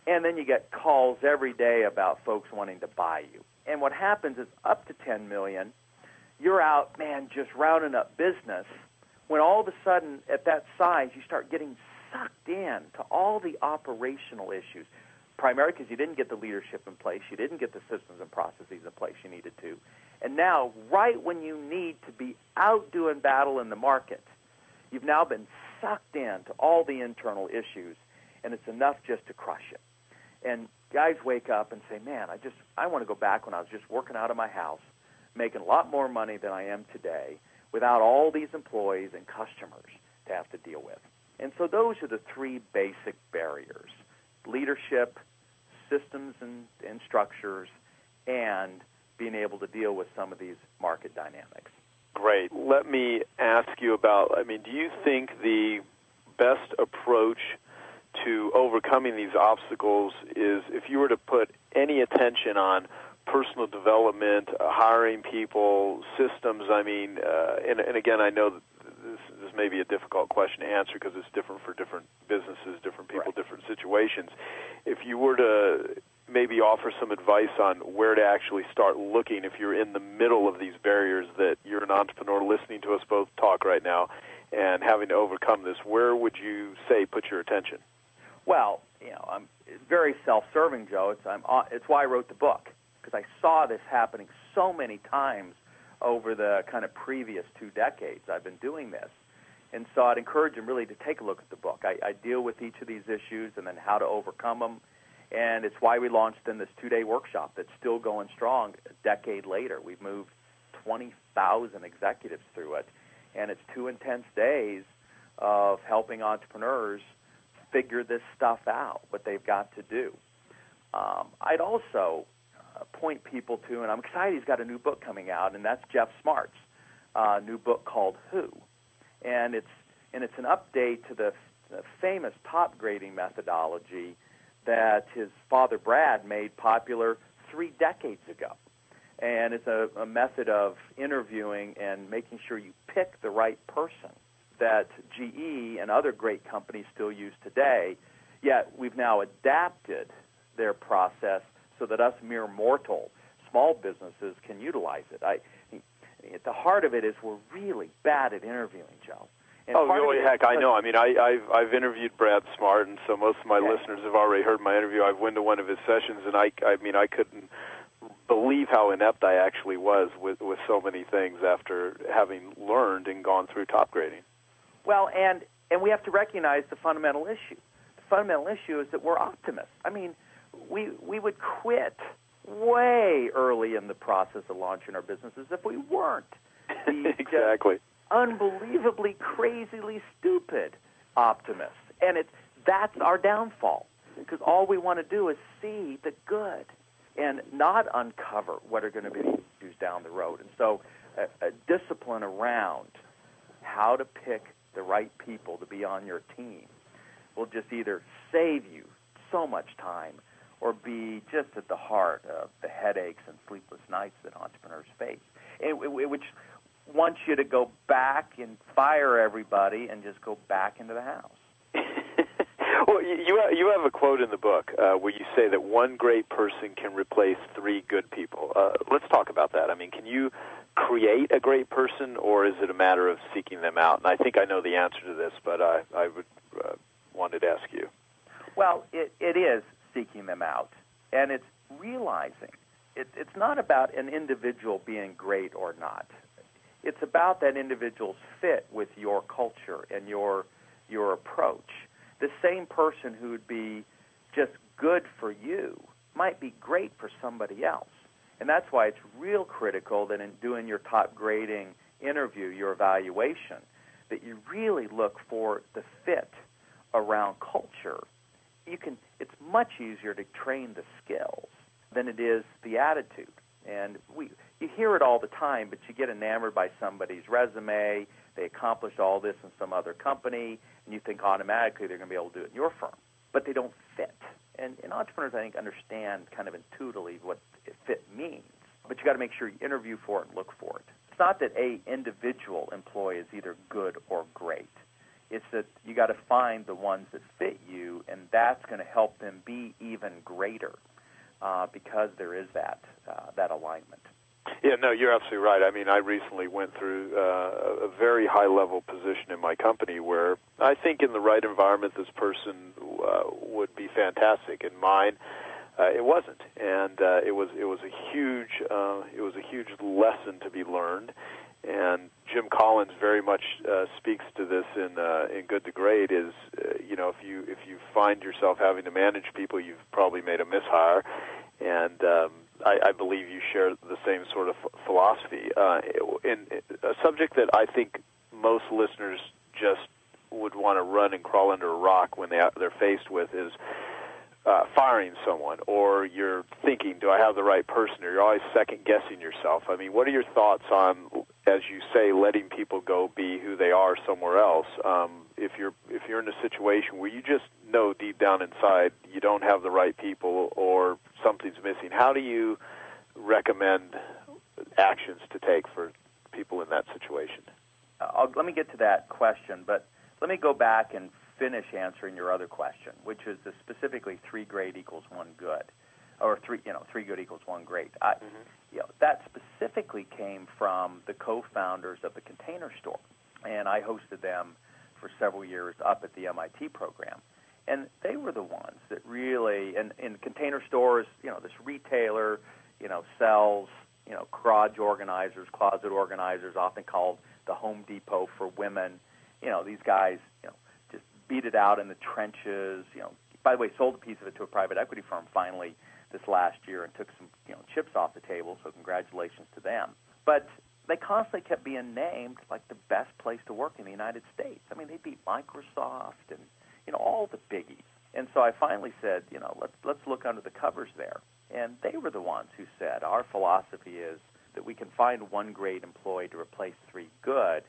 And then you get calls every day about folks wanting to buy you. And what happens is up to $10 million, you're out, man, just rounding up business, when all of a sudden at that size you start getting sucked in to all the operational issues, primarily because you didn't get the leadership in place, you didn't get the systems and processes in place you needed to. And now, right when you need to be out doing battle in the market, you've now been sucked in to all the internal issues, and it's enough just to crush you. And guys wake up and say, man, I want to go back when I was just working out of my house, making a lot more money than I am today, without all these employees and customers to have to deal with. And so those are the three basic barriers: leadership, systems and structures, and being able to deal with some of these market dynamics. Great. Let me ask you about, do you think the best approach to overcoming these obstacles is, if you were to put any attention on personal development, hiring people, systems, and again, I know that this may be a difficult question to answer because it's different for different businesses, different people, right, different situations. If you were to maybe offer some advice on where to actually start looking if you're in the middle of these barriers, that you're an entrepreneur listening to us both talk right now and having to overcome this, where would you say put your attention? Well, I'm very self-serving, Joe. It's why I wrote the book, because I saw this happening so many times over the kind of previous 2 decades I've been doing this. And so I'd encourage them really to take a look at the book. I deal with each of these issues and then how to overcome them. And it's why we launched in this 2-day workshop that's still going strong a decade later. We've moved 20,000 executives through it. And it's 2 intense days of helping entrepreneurs figure this stuff out, what they've got to do. I'd also point people to, and I'm excited he's got a new book coming out, and that's Jeff Smart's new book called Who. And it's an update to the famous top grading methodology that his father Brad made popular 3 decades ago. And it's a method of interviewing and making sure you pick the right person that GE and other great companies still use today, yet we've now adapted their process so that us mere mortal small businesses can utilize it. At the heart of it is we're really bad at interviewing, Joe. And heck, I know. I've interviewed Brad Smart, and so most of my listeners have already heard my interview. I've been to one of his sessions, and I couldn't believe how inept I actually was with so many things after having learned and gone through top grading. Well, and we have to recognize the fundamental issue. The fundamental issue is that we're optimists. We would quit way early in the process of launching our businesses if we weren't. Exactly. Unbelievably, crazily stupid optimists. And that's our downfall, because all we want to do is see the good and not uncover what are going to be the issues down the road. And so a discipline around how to pick the right people to be on your team will just either save you so much time or be just at the heart of the headaches and sleepless nights that entrepreneurs face, which wants you to go back and fire everybody and just go back into the house. Well, you have a quote in the book where you say that 1 great person can replace 3 good people. Let's talk about that. Can you create a great person, or is it a matter of seeking them out? And I think I know the answer to this, but I would want wanted to ask you. Well, it is seeking them out, and it's realizing it's not about an individual being great or not. It's about that individual's fit with your culture and your approach. The same person who would be just good for you might be great for somebody else. And that's why it's real critical that in doing your top grading interview, your evaluation, that you really look for the fit around culture. It's much easier to train the skills than it is the attitude. And you hear it all the time, but you get enamored by somebody's resume, they accomplished all this in some other company, and you think automatically they're going to be able to do it in your firm. But they don't fit. And entrepreneurs, I think, understand kind of intuitively what fit means. But you got to make sure you interview for it and look for it. It's not that a individual employee is either good or great. It's that you got to find the ones that fit you, and that's going to help them be even greater because there is that alignment. Yeah, no, you're absolutely right. I mean, I recently went through a very high-level position in my company where I think in the right environment this person would be fantastic. In mine, it wasn't, and it was a huge lesson to be learned. And Jim Collins very much speaks to this in Good to Great. Is if you find yourself having to manage people, you've probably made a mishire, and I believe you share the same sort of philosophy. In a subject that I think most listeners just would want to run and crawl under a rock when they're faced with is firing someone, or you're thinking, do I have the right person, or you're always second-guessing yourself. I mean, what are your thoughts on, as you say, letting people go be who they are somewhere else? If you're in a situation where you just know deep down inside you don't have the right people or something's missing, how do you recommend actions to take for people in that situation? Let me get to that question, but let me go back and finish answering your other question, which is specifically 3 great equals 1 good, or 3 good equals 1 great. That specifically came from the co-founders of the Container Store, and I hosted them for several years up at the MIT program. And they were the ones that really, and in Container Stores, this retailer, sells, garage organizers, closet organizers, often called the Home Depot for women. These guys, just beat it out in the trenches. By the way, sold a piece of it to a private equity firm finally this last year and took some, chips off the table. So congratulations to them. But they constantly kept being named like the best place to work in the United States. I mean, they beat Microsoft and all the biggies. And so I finally said, let's look under the covers there. And they were the ones who said, our philosophy is that we can find 1 great employee to replace 3 good,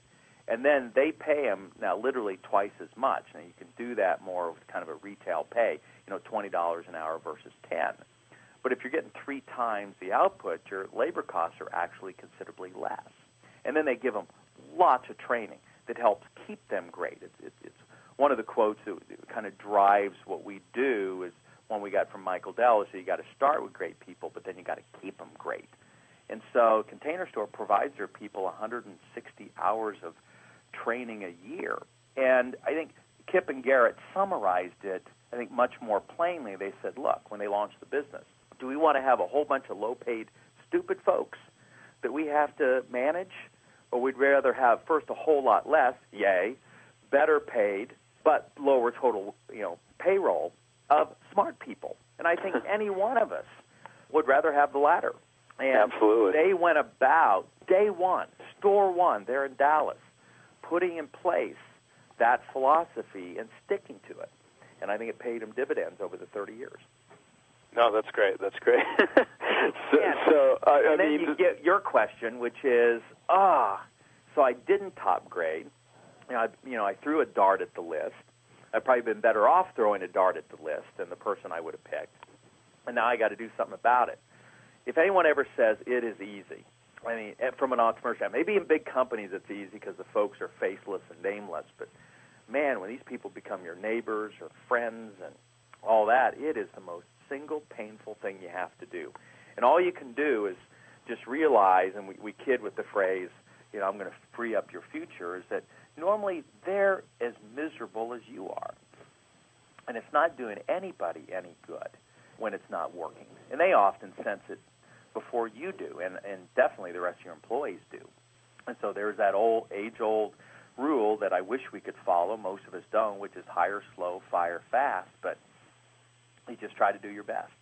and then they pay them now literally twice as much. Now you can do that more with kind of a retail pay, $20 an hour versus 10. But if you're getting 3 times the output, your labor costs are actually considerably less. And then they give them lots of training that helps keep them great. It's one of the quotes that kind of drives what we do is one we got from Michael Dell, is so you got to start with great people, but then you got to keep them great. And so Container Store provides their people 160 hours of training a year. And I think Kip and Garrett summarized it, I think, much more plainly. They said, look, when they launched the business, do we want to have a whole bunch of low-paid, stupid folks that we have to manage, or we'd rather have, first, a whole lot less, yay, better paid, but lower total, payroll of smart people? And I think any one of us would rather have the latter. And absolutely. They went about day one, store one, there in Dallas, putting in place that philosophy and sticking to it. And I think it paid them dividends over the 30 years. No, that's great. That's great. And then you get your question, which is, so I didn't top grade. I threw a dart at the list. I'd probably been better off throwing a dart at the list than the person I would have picked. And now I got to do something about it. If anyone ever says it is easy, I mean, from an entrepreneurship, maybe in big companies it's easy because the folks are faceless and nameless, but man, when these people become your neighbors or friends and all that, it is the most single painful thing you have to do. And all you can do is just realize, and we kid with the phrase, I'm going to free up your future, is that normally they're as miserable as you are. And it's not doing anybody any good when it's not working. And they often sense it before you do, and definitely the rest of your employees do. And so there's that age-old rule that I wish we could follow. Most of us don't, which is hire slow, fire fast, but you just try to do your best.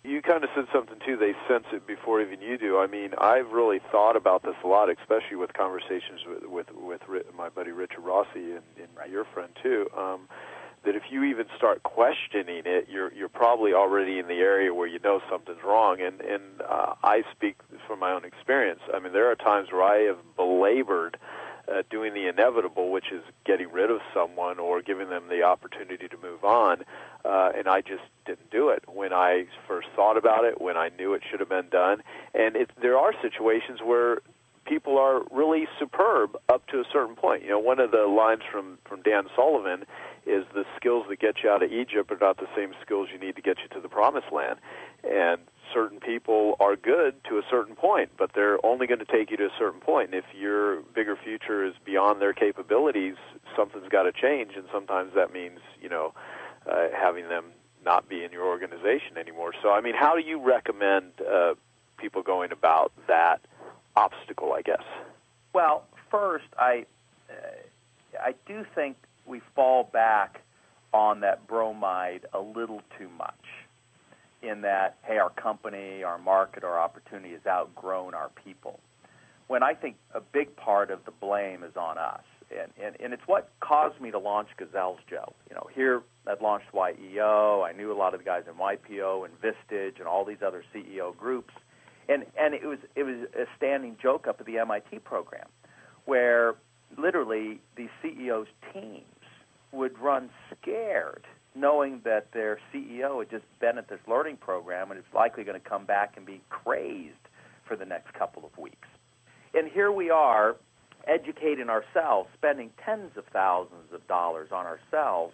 You kind of said something, too. They sense it before even you do. I mean, I've really thought about this a lot, especially with conversations with my buddy Richard Rossi and your friend, too, that if you even start questioning it, you're probably already in the area where you know something's wrong. And I speak from my own experience. I mean, there are times where I have belabored doing the inevitable, which is getting rid of someone or giving them the opportunity to move on, and I just didn't do it when I first thought about it, when I knew it should have been done. And there are situations where people are really superb up to a certain point. You know, one of the lines from Dan Sullivan is the skills that get you out of Egypt are not the same skills you need to get you to the promised land. And certain people are good to a certain point, but they're only going to take you to a certain point. And if your bigger future is beyond their capabilities, something's got to change, and sometimes that means, having them not be in your organization anymore. So, I mean, how do you recommend people going about that obstacle, I guess? Well, first, I do think we fall back on that bromide a little too much, in that, hey, our company, our market, our opportunity has outgrown our people. When I think a big part of the blame is on us. And it's what caused me to launch Gazelles, Joe. Here I'd launched YEO. I knew a lot of the guys in YPO and Vistage and all these other CEO groups. And it was a standing joke up at the MIT program where literally the CEO's teams would run scared, knowing that their CEO had just been at this learning program and is likely going to come back and be crazed for the next couple of weeks. And here we are, educating ourselves, spending tens of thousands of dollars on ourselves,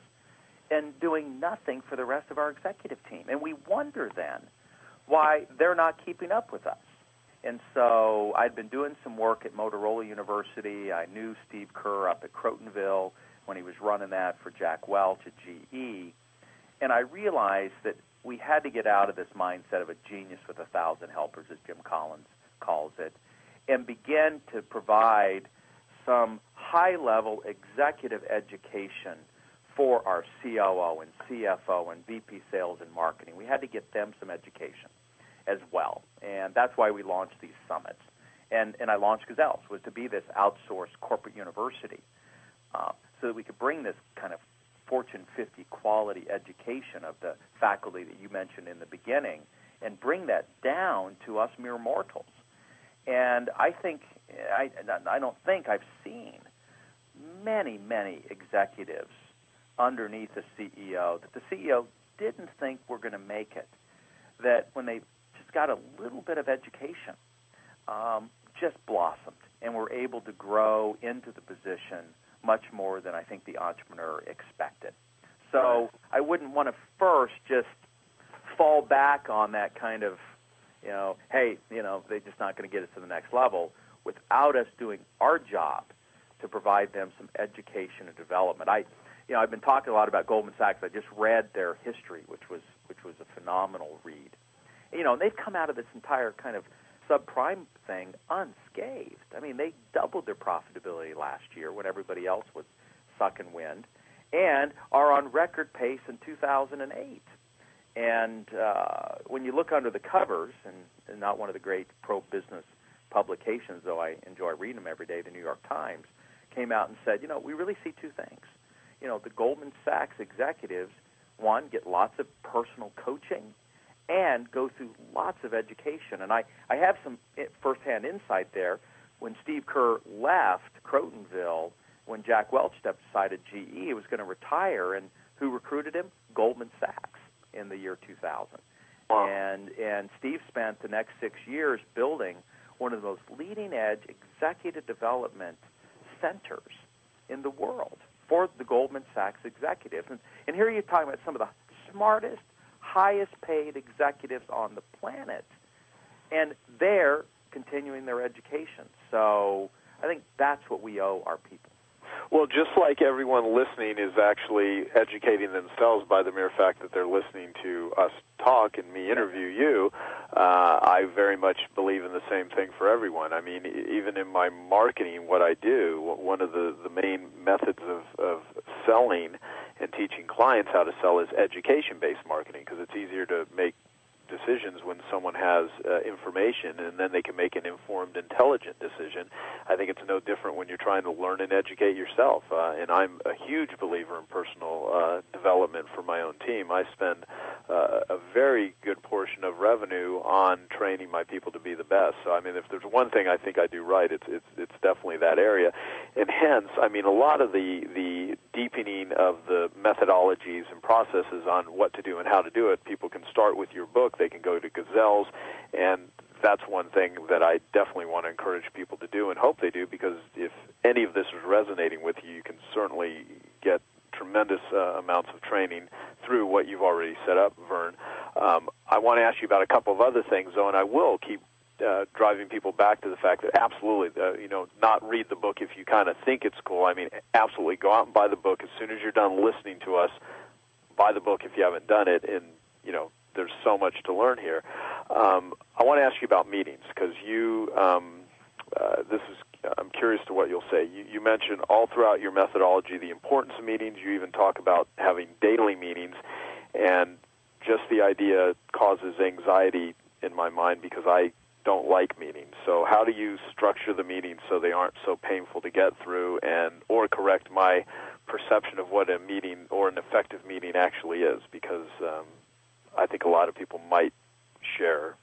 and doing nothing for the rest of our executive team. And we wonder then why they're not keeping up with us. And so I'd been doing some work at Motorola University. I knew Steve Kerr up at Crotonville when he was running that for Jack Welch at GE. And I realized that we had to get out of this mindset of a genius with 1,000 helpers, as Jim Collins calls it, and begin to provide some high-level executive education for our COO and CFO and VP sales and marketing. We had to get them some education as well. And that's why we launched these summits. And I launched Gazelles, was to be this outsourced corporate university so that we could bring this kind of Fortune 50 quality education of the faculty that you mentioned in the beginning and bring that down to us mere mortals. And I don't think I've seen many, many executives underneath the CEO that the CEO didn't think were going to make it, that when they just got a little bit of education, just blossomed and were able to grow into the position much more than I think the entrepreneur expected. So I wouldn't want to first just fall back on that kind of, hey, they're just not going to get us to the next level without us doing our job to provide them some education and development. I've been talking a lot about Goldman Sachs. I just read their history, which was a phenomenal read. And they've come out of this entire kind of subprime thing unscathed. I mean, they doubled their profitability last year when everybody else was sucking wind, and are on record pace in 2008. And when you look under the covers, and not one of the great pro-business publications, though I enjoy reading them every day, the New York Times, came out and said, we really see two things. The Goldman Sachs executives, one, get lots of personal coaching and go through lots of education. And I have some firsthand insight there. When Steve Kerr left Crotonville, when Jack Welch stepped aside at GE, he was going to retire, and who recruited him? Goldman Sachs in the year 2000. Wow. And Steve spent the next 6 years building one of the most leading-edge executive development centers in the world for the Goldman Sachs executives. And here you're talking about some of the smartest, highest-paid executives on the planet, and they're continuing their education. So I think that's what we owe our people. Well, just like everyone listening is actually educating themselves by the mere fact that they're listening to us talk and me interview you, I very much believe in the same thing for everyone. I mean, even in my marketing, what I do, one of the main methods of selling and teaching clients how to sell is education-based marketing, because it's easier to make decisions when someone has information, and then they can make an informed, intelligent decision. I think it's no different when you're trying to learn and educate yourself. And I'm a huge believer in personal development for my own team. I spend a very good portion of revenue on training my people to be the best. So, I mean, if there's one thing I think I do right, it's definitely that area. And hence, I mean, a lot of the deepening of the methodologies and processes on what to do and how to do it, people can start with your book. They can go to Gazelles, and that's one thing that I definitely want to encourage people to do and hope they do, because if any of this is resonating with you, you can certainly get tremendous amounts of training through what you've already set up, Verne. I want to ask you about a couple of other things, though, and I will keep driving people back to the fact that absolutely, not read the book if you kind of think it's cool. I mean, absolutely, go out and buy the book. As soon as you're done listening to us, buy the book if you haven't done it, and, there's so much to learn here. I want to ask you about meetings, because I'm curious to what you'll say. You mentioned all throughout your methodology the importance of meetings. You even talk about having daily meetings, and just the idea causes anxiety in my mind because I don't like meetings. So how do you structure the meetings so they aren't so painful to get through, or correct my perception of what a meeting or an effective meeting actually is? Because I think a lot of people might share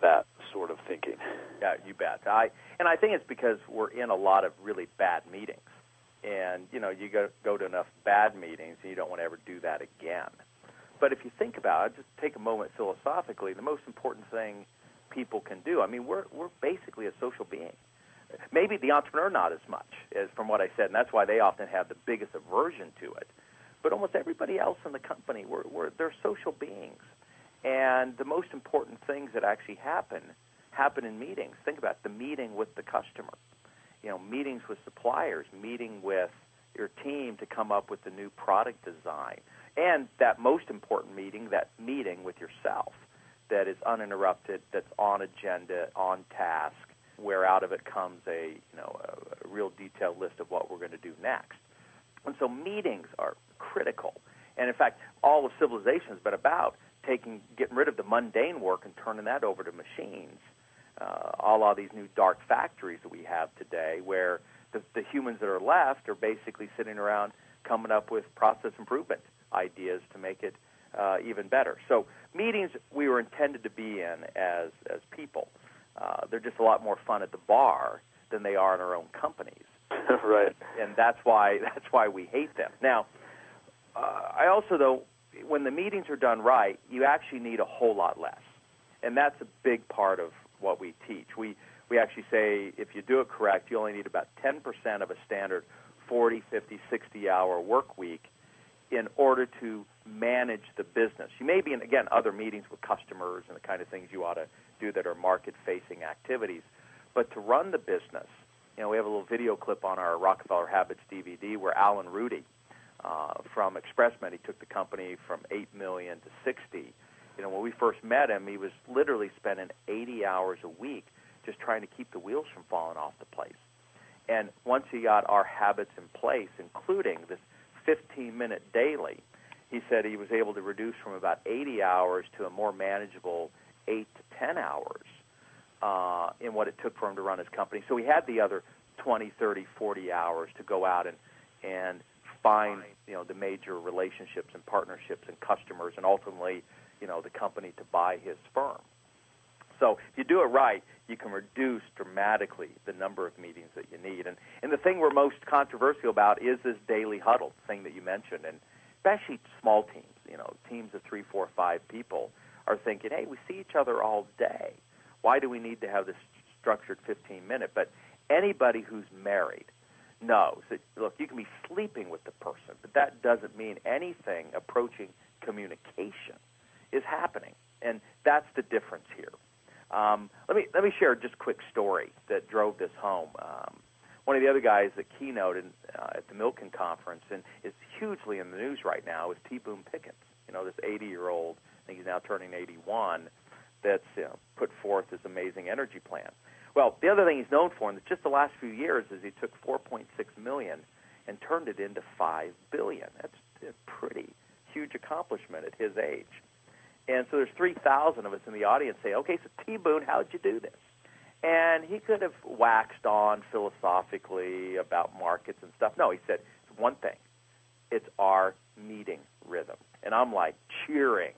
that sort of thinking. Yeah, you bet. I think it's because we're in a lot of really bad meetings. And, you go to enough bad meetings and you don't want to ever do that again. But if you think about it, just take a moment philosophically, the most important thing people can do, I mean, we're basically a social being. Maybe the entrepreneur not as much, as from what I said, and that's why they often have the biggest aversion to it. But almost everybody else in the company, they're social beings. And the most important things that actually happen in meetings. Think about it, the meeting with the customer, meetings with suppliers, meeting with your team to come up with the new product design, and that most important meeting, that meeting with yourself that is uninterrupted, that's on agenda, on task, where out of it comes a real detailed list of what we're going to do next. And so meetings are critical. And in fact, all of civilization has been about getting rid of the mundane work and turning that over to machines. All of these new dark factories that we have today, where the humans that are left are basically sitting around coming up with process improvement ideas to make it even better. So meetings we were intended to be in as people. They're just a lot more fun at the bar than they are in our own companies. Right. And that's why we hate them. Now, I also, though, when the meetings are done right, you actually need a whole lot less. And that's a big part of what we teach. We actually say if you do it correct, you only need about 10% of a standard 40, 50, 60-hour work week in order to manage the business. You may be in, again, other meetings with customers and the kind of things you ought to do that are market-facing activities. But to run the business, we have a little video clip on our Rockefeller Habits DVD where Alan Rudy from ExpressMed, he took the company from $8 million to 60. When we first met him, he was literally spending 80 hours a week just trying to keep the wheels from falling off the place. And once he got our habits in place, including this 15-minute daily, he said he was able to reduce from about 80 hours to a more manageable 8 to 10 hours in what it took for him to run his company. So he had the other 20, 30, 40 hours to go out and find the major relationships and partnerships and customers and ultimately the company to buy his firm. So if you do it right, you can reduce dramatically the number of meetings that you need. And the thing we're most controversial about is this daily huddle thing that you mentioned, and especially small teams, teams of 3, 4, 5 people are thinking, hey, we see each other all day. Why do we need to have this structured 15-minute? But anybody who's married knows that, look, you can be sleeping with the person, but that doesn't mean anything approaching communication is happening. And that's the difference here. Let me share just a quick story that drove this home. One of the other guys that keynoted at the Milken conference and is hugely in the news right now is T. Boone Pickens. This 80-year-old, I think he's now turning 81, that's put forth this amazing energy plan. Well, the other thing he's known for in just the last few years is he took $4.6 million and turned it into $5 billion. That's a pretty huge accomplishment at his age. And so there's 3,000 of us in the audience say, okay, so T. Boone, how'd you do this? And he could have waxed on philosophically about markets and stuff. No, he said, it's one thing. It's our meeting rhythm. And I'm like cheering,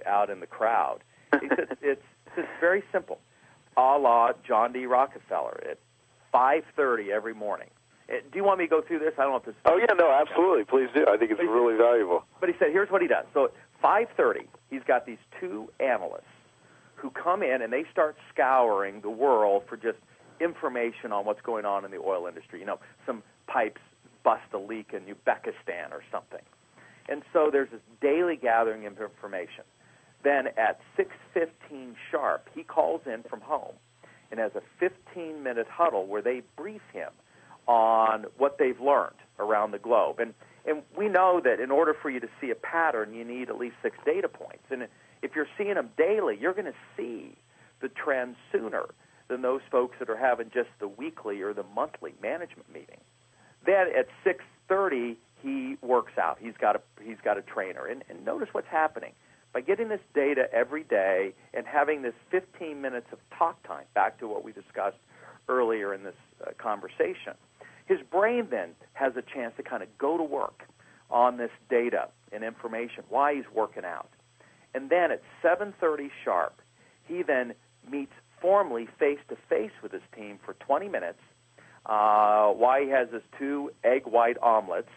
out in the crowd. He said, it's very simple, a la John D. Rockefeller at 5:30 every morning. Do you want me to go through this? I don't know if this... Oh, yeah, no, absolutely. Please do. I think it's really valuable. But he said, here's what he does. So at 5:30, he's got these two analysts who come in and they start scouring the world for just information on what's going on in the oil industry. Some pipes bust a leak in Uzbekistan or something. And so there's this daily gathering of information. Then at 6:15 sharp, he calls in from home and has a 15-minute huddle where they brief him on what they've learned around the globe. And we know that in order for you to see a pattern, you need at least 6 data points. And if you're seeing them daily, you're going to see the trend sooner than those folks that are having just the weekly or the monthly management meeting. Then at 6:30, he works out. He's got a trainer. And notice what's happening. By getting this data every day and having this 15 minutes of talk time, back to what we discussed earlier in this conversation, his brain then has a chance to kind of go to work on this data and information while he's working out. And then at 7:30 sharp, he then meets formally face-to-face with his team for 20 minutes while he has his 2 egg white omelets.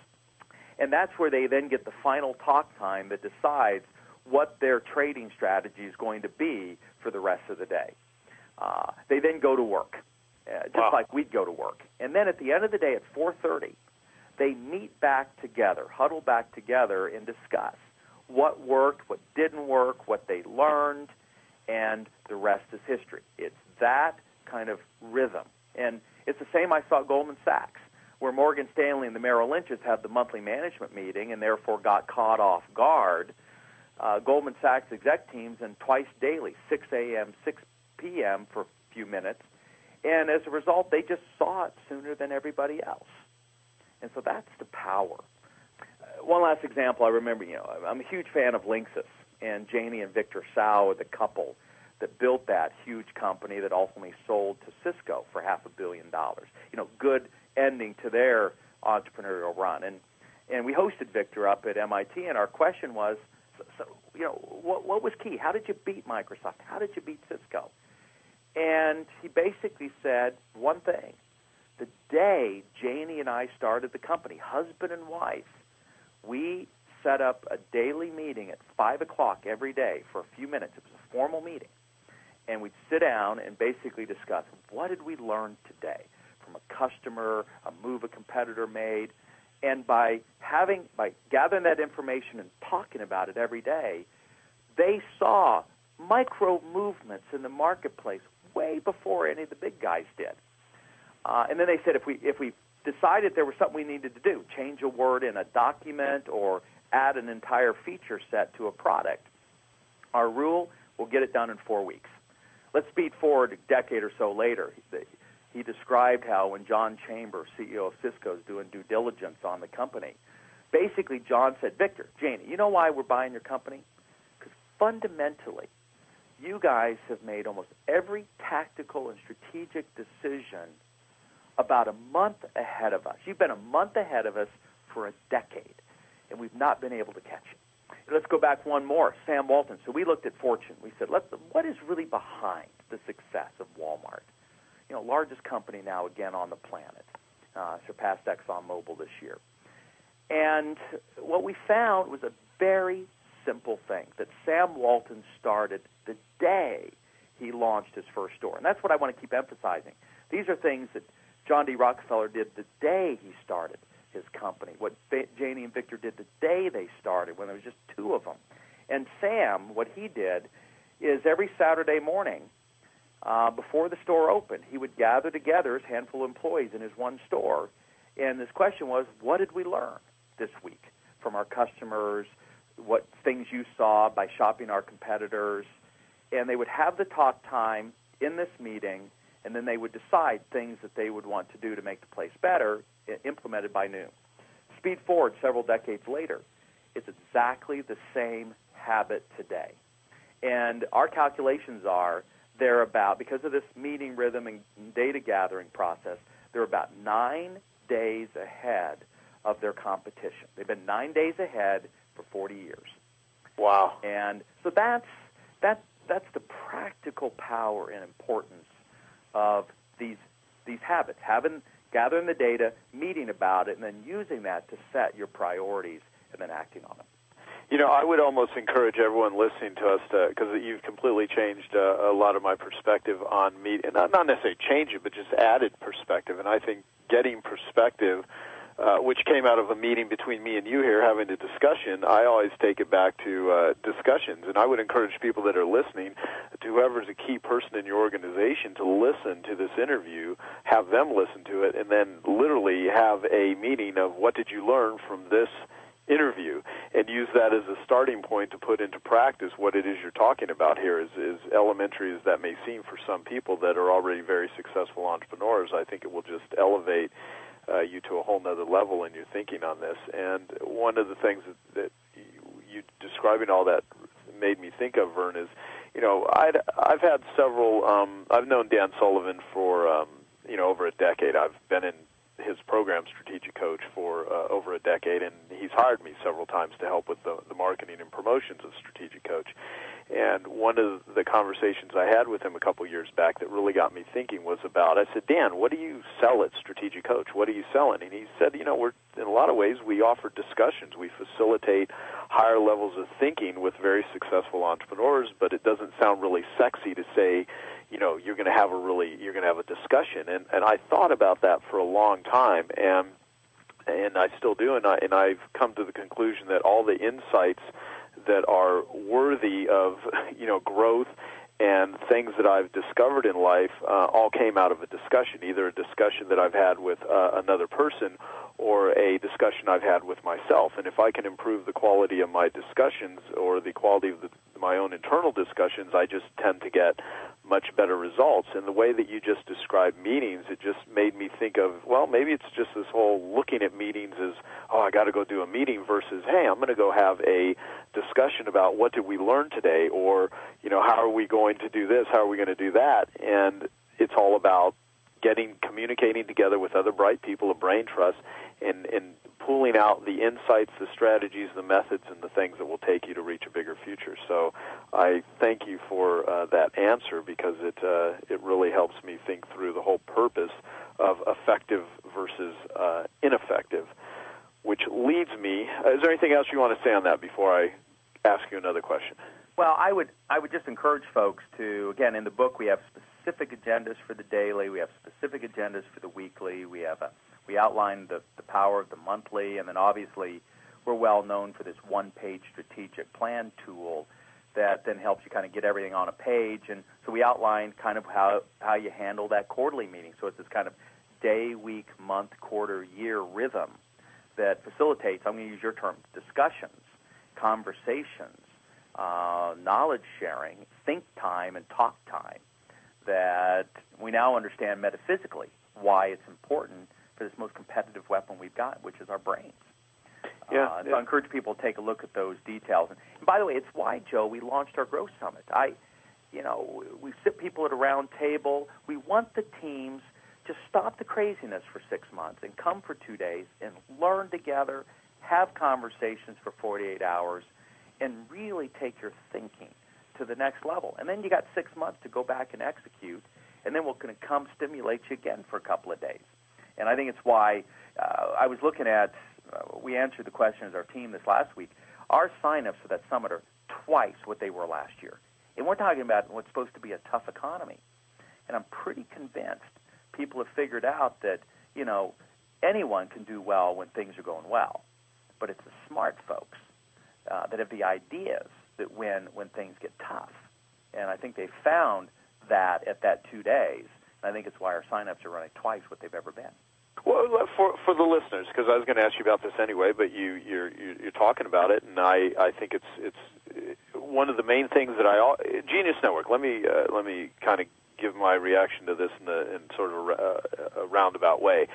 And that's where they then get the final talk time that decides what their trading strategy is going to be for the rest of the day. They then go to work, just like we'd go to work. And then at the end of the day at 4:30, they meet back together, huddle back together, and discuss what worked, what didn't work, what they learned, and the rest is history. It's that kind of rhythm. And it's the same I saw at Goldman Sachs, where Morgan Stanley and the Merrill Lynches had the monthly management meeting and therefore got caught off guard. Goldman Sachs exec teams and twice daily, 6 a.m., 6 p.m. for a few minutes. And as a result, they just saw it sooner than everybody else. And so that's the power. One last example I remember, I'm a huge fan of Linksys, and Janie and Victor Tsao are the couple that built that huge company that ultimately sold to Cisco for $500 million. Good ending to their entrepreneurial run. And we hosted Victor up at MIT, and our question was, what was key? How did you beat Microsoft? How did you beat Cisco? And he basically said one thing. The day Janie and I started the company, husband and wife, we set up a daily meeting at 5 o'clock every day for a few minutes. It was a formal meeting. And we'd sit down and basically discuss, what did we learn today from a customer, a move a competitor made? And by gathering that information and talking about it every day, they saw micro movements in the marketplace way before any of the big guys did. And then they said, if we decided there was something we needed to do, change a word in a document or add an entire feature set to a product, our rule, we'll get it done in 4 weeks. Let's speed forward a decade or so later. He described how when John Chambers, CEO of Cisco, is doing due diligence on the company, basically John said, Victor, Janie, you know why we're buying your company? Because fundamentally, you guys have made almost every tactical and strategic decision about a month ahead of us. You've been a month ahead of us for a decade, and we've not been able to catch it. Let's go back one more, Sam Walton. So we looked at Fortune. We said, what is really behind the success of Walmart? Largest company now again on the planet, surpassed ExxonMobil this year. And what we found was a very simple thing that Sam Walton started the day he launched his first store. And that's what I want to keep emphasizing. These are things that John D. Rockefeller did the day he started his company, what Janie and Victor did the day they started when there was just 2 of them. And Sam, what he did is every Saturday morning, before the store opened. He would gather together his handful of employees in his one store, and his question was, what did we learn this week from our customers, what things you saw by shopping our competitors? And they would have the talk time in this meeting, and then they would decide things that they would want to do to make the place better, implemented by noon. Speed forward several decades later, it's exactly the same habit today. And our calculations are they're about, because of this meeting rhythm and data gathering process, they're about 9 days ahead of their competition. They've been 9 days ahead for 40 years. Wow. And so that's the practical power and importance of these habits, gathering the data, meeting about it, and then using that to set your priorities and then acting on them. You know, I would almost encourage everyone listening to us because you've completely changed a lot of my perspective on media. Not necessarily change it, but just added perspective. And I think getting perspective, which came out of a meeting between me and you here having a discussion, I always take it back to discussions. And I would encourage people that are listening, to whoever's a key person in your organization, to listen to this interview, have them listen to it, and then literally have a meeting of what did you learn from this interview, and use that as a starting point to put into practice what it is you're talking about here. As elementary as that may seem for some people that are already very successful entrepreneurs, I think it will just elevate you to a whole nother level in your thinking on this. And one of the things that you describing all that made me think of, Verne, is, you know, I've had several. I've known Dan Sullivan for over a decade. I've been in his program, Strategic Coach, for over a decade, and he's hired me several times to help with the marketing and promotions of Strategic Coach. And one of the conversations I had with him a couple years back that really got me thinking was about, I said, Dan, what do you sell at Strategic Coach? What are you selling? And he said, we're in a lot of ways, we offer discussions. We facilitate higher levels of thinking with very successful entrepreneurs, but it doesn't sound really sexy to say, you're going to have a discussion. And I thought about that for a long time, and I still do, and I've come to the conclusion that all the insights that are worthy of, growth and things that I've discovered in life all came out of a discussion, either a discussion that I've had with another person or a discussion I've had with myself. And if I can improve the quality of my discussions or the quality of my own internal discussions, I just tend to get much better results. And the way that you just described meetings, it just made me think of, well, maybe it's just this whole looking at meetings as, I got to go do a meeting versus, hey, I'm going to go have a discussion about what did we learn today, or, how are we going to do this, how are we going to do that? And it's all about communicating together with other bright people of brain trust and pulling out the insights, the strategies, the methods, and the things that will take you to reach a bigger future. So I thank you for that answer, because it really helps me think through the whole purpose of effective versus ineffective, which leads me, is there anything else you want to say on that before I ask you another question? Well, I would just encourage folks to, again, in the book we have specific agendas for the daily, we have specific agendas for the weekly, we outline the power of the monthly, and then obviously we're well known for this one-page strategic plan tool that then helps you kind of get everything on a page. And so we outline kind of how you handle that quarterly meeting. So it's this kind of day, week, month, quarter, year rhythm that facilitates, I'm going to use your term, discussions, conversations, knowledge sharing, think time, and talk time, that we now understand metaphysically why it's important for this most competitive weapon we've got, which is our brains. So I encourage people to take a look at those details. And by the way, it's why, Joe, we launched our Growth Summit. We sit people at a round table. We want the teams to stop the craziness for 6 months and come for 2 days and learn together, have conversations for 48 hours, and really take your thinking to the next level. And then you got 6 months to go back and execute, and then we're going to come stimulate you again for a couple of days. And I think it's why I was looking at, we answered the question as our team this last week. Our sign-ups for that summit are twice what they were last year. And we're talking about what's supposed to be a tough economy. And I'm pretty convinced people have figured out that, anyone can do well when things are going well. But it's the smart folks that have the ideas that win when things get tough. And I think they found that at that 2 days. And I think it's why our sign-ups are running twice what they've ever been. Well, for the listeners, because I was going to ask you about this anyway, but you're talking about it, and I think it's one of the main things that Genius Network. Let me kind of give my reaction to this in sort of a roundabout way.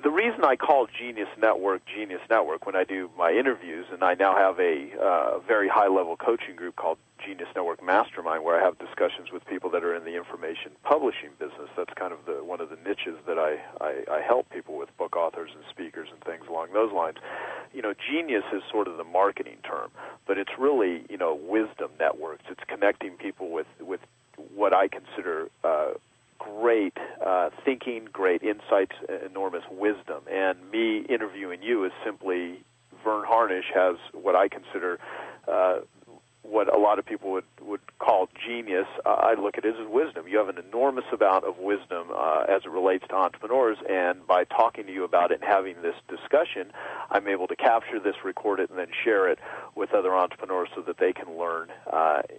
The reason I call Genius Network when I do my interviews, and I now have a very high-level coaching group called Genius Network Mastermind, where I have discussions with people that are in the information publishing business. That's kind of one of the niches that I help people with, book authors and speakers and things along those lines. Genius is sort of the marketing term, but it's really, wisdom networks. It's connecting people with what I consider great thinking, great insights, enormous wisdom. And me interviewing you is simply, Verne Harnish has what I consider what a lot of people would call genius. I look at it as wisdom. You have an enormous amount of wisdom as it relates to entrepreneurs, and by talking to you about it and having this discussion, I'm able to capture this, record it, and then share it with other entrepreneurs so that they can learn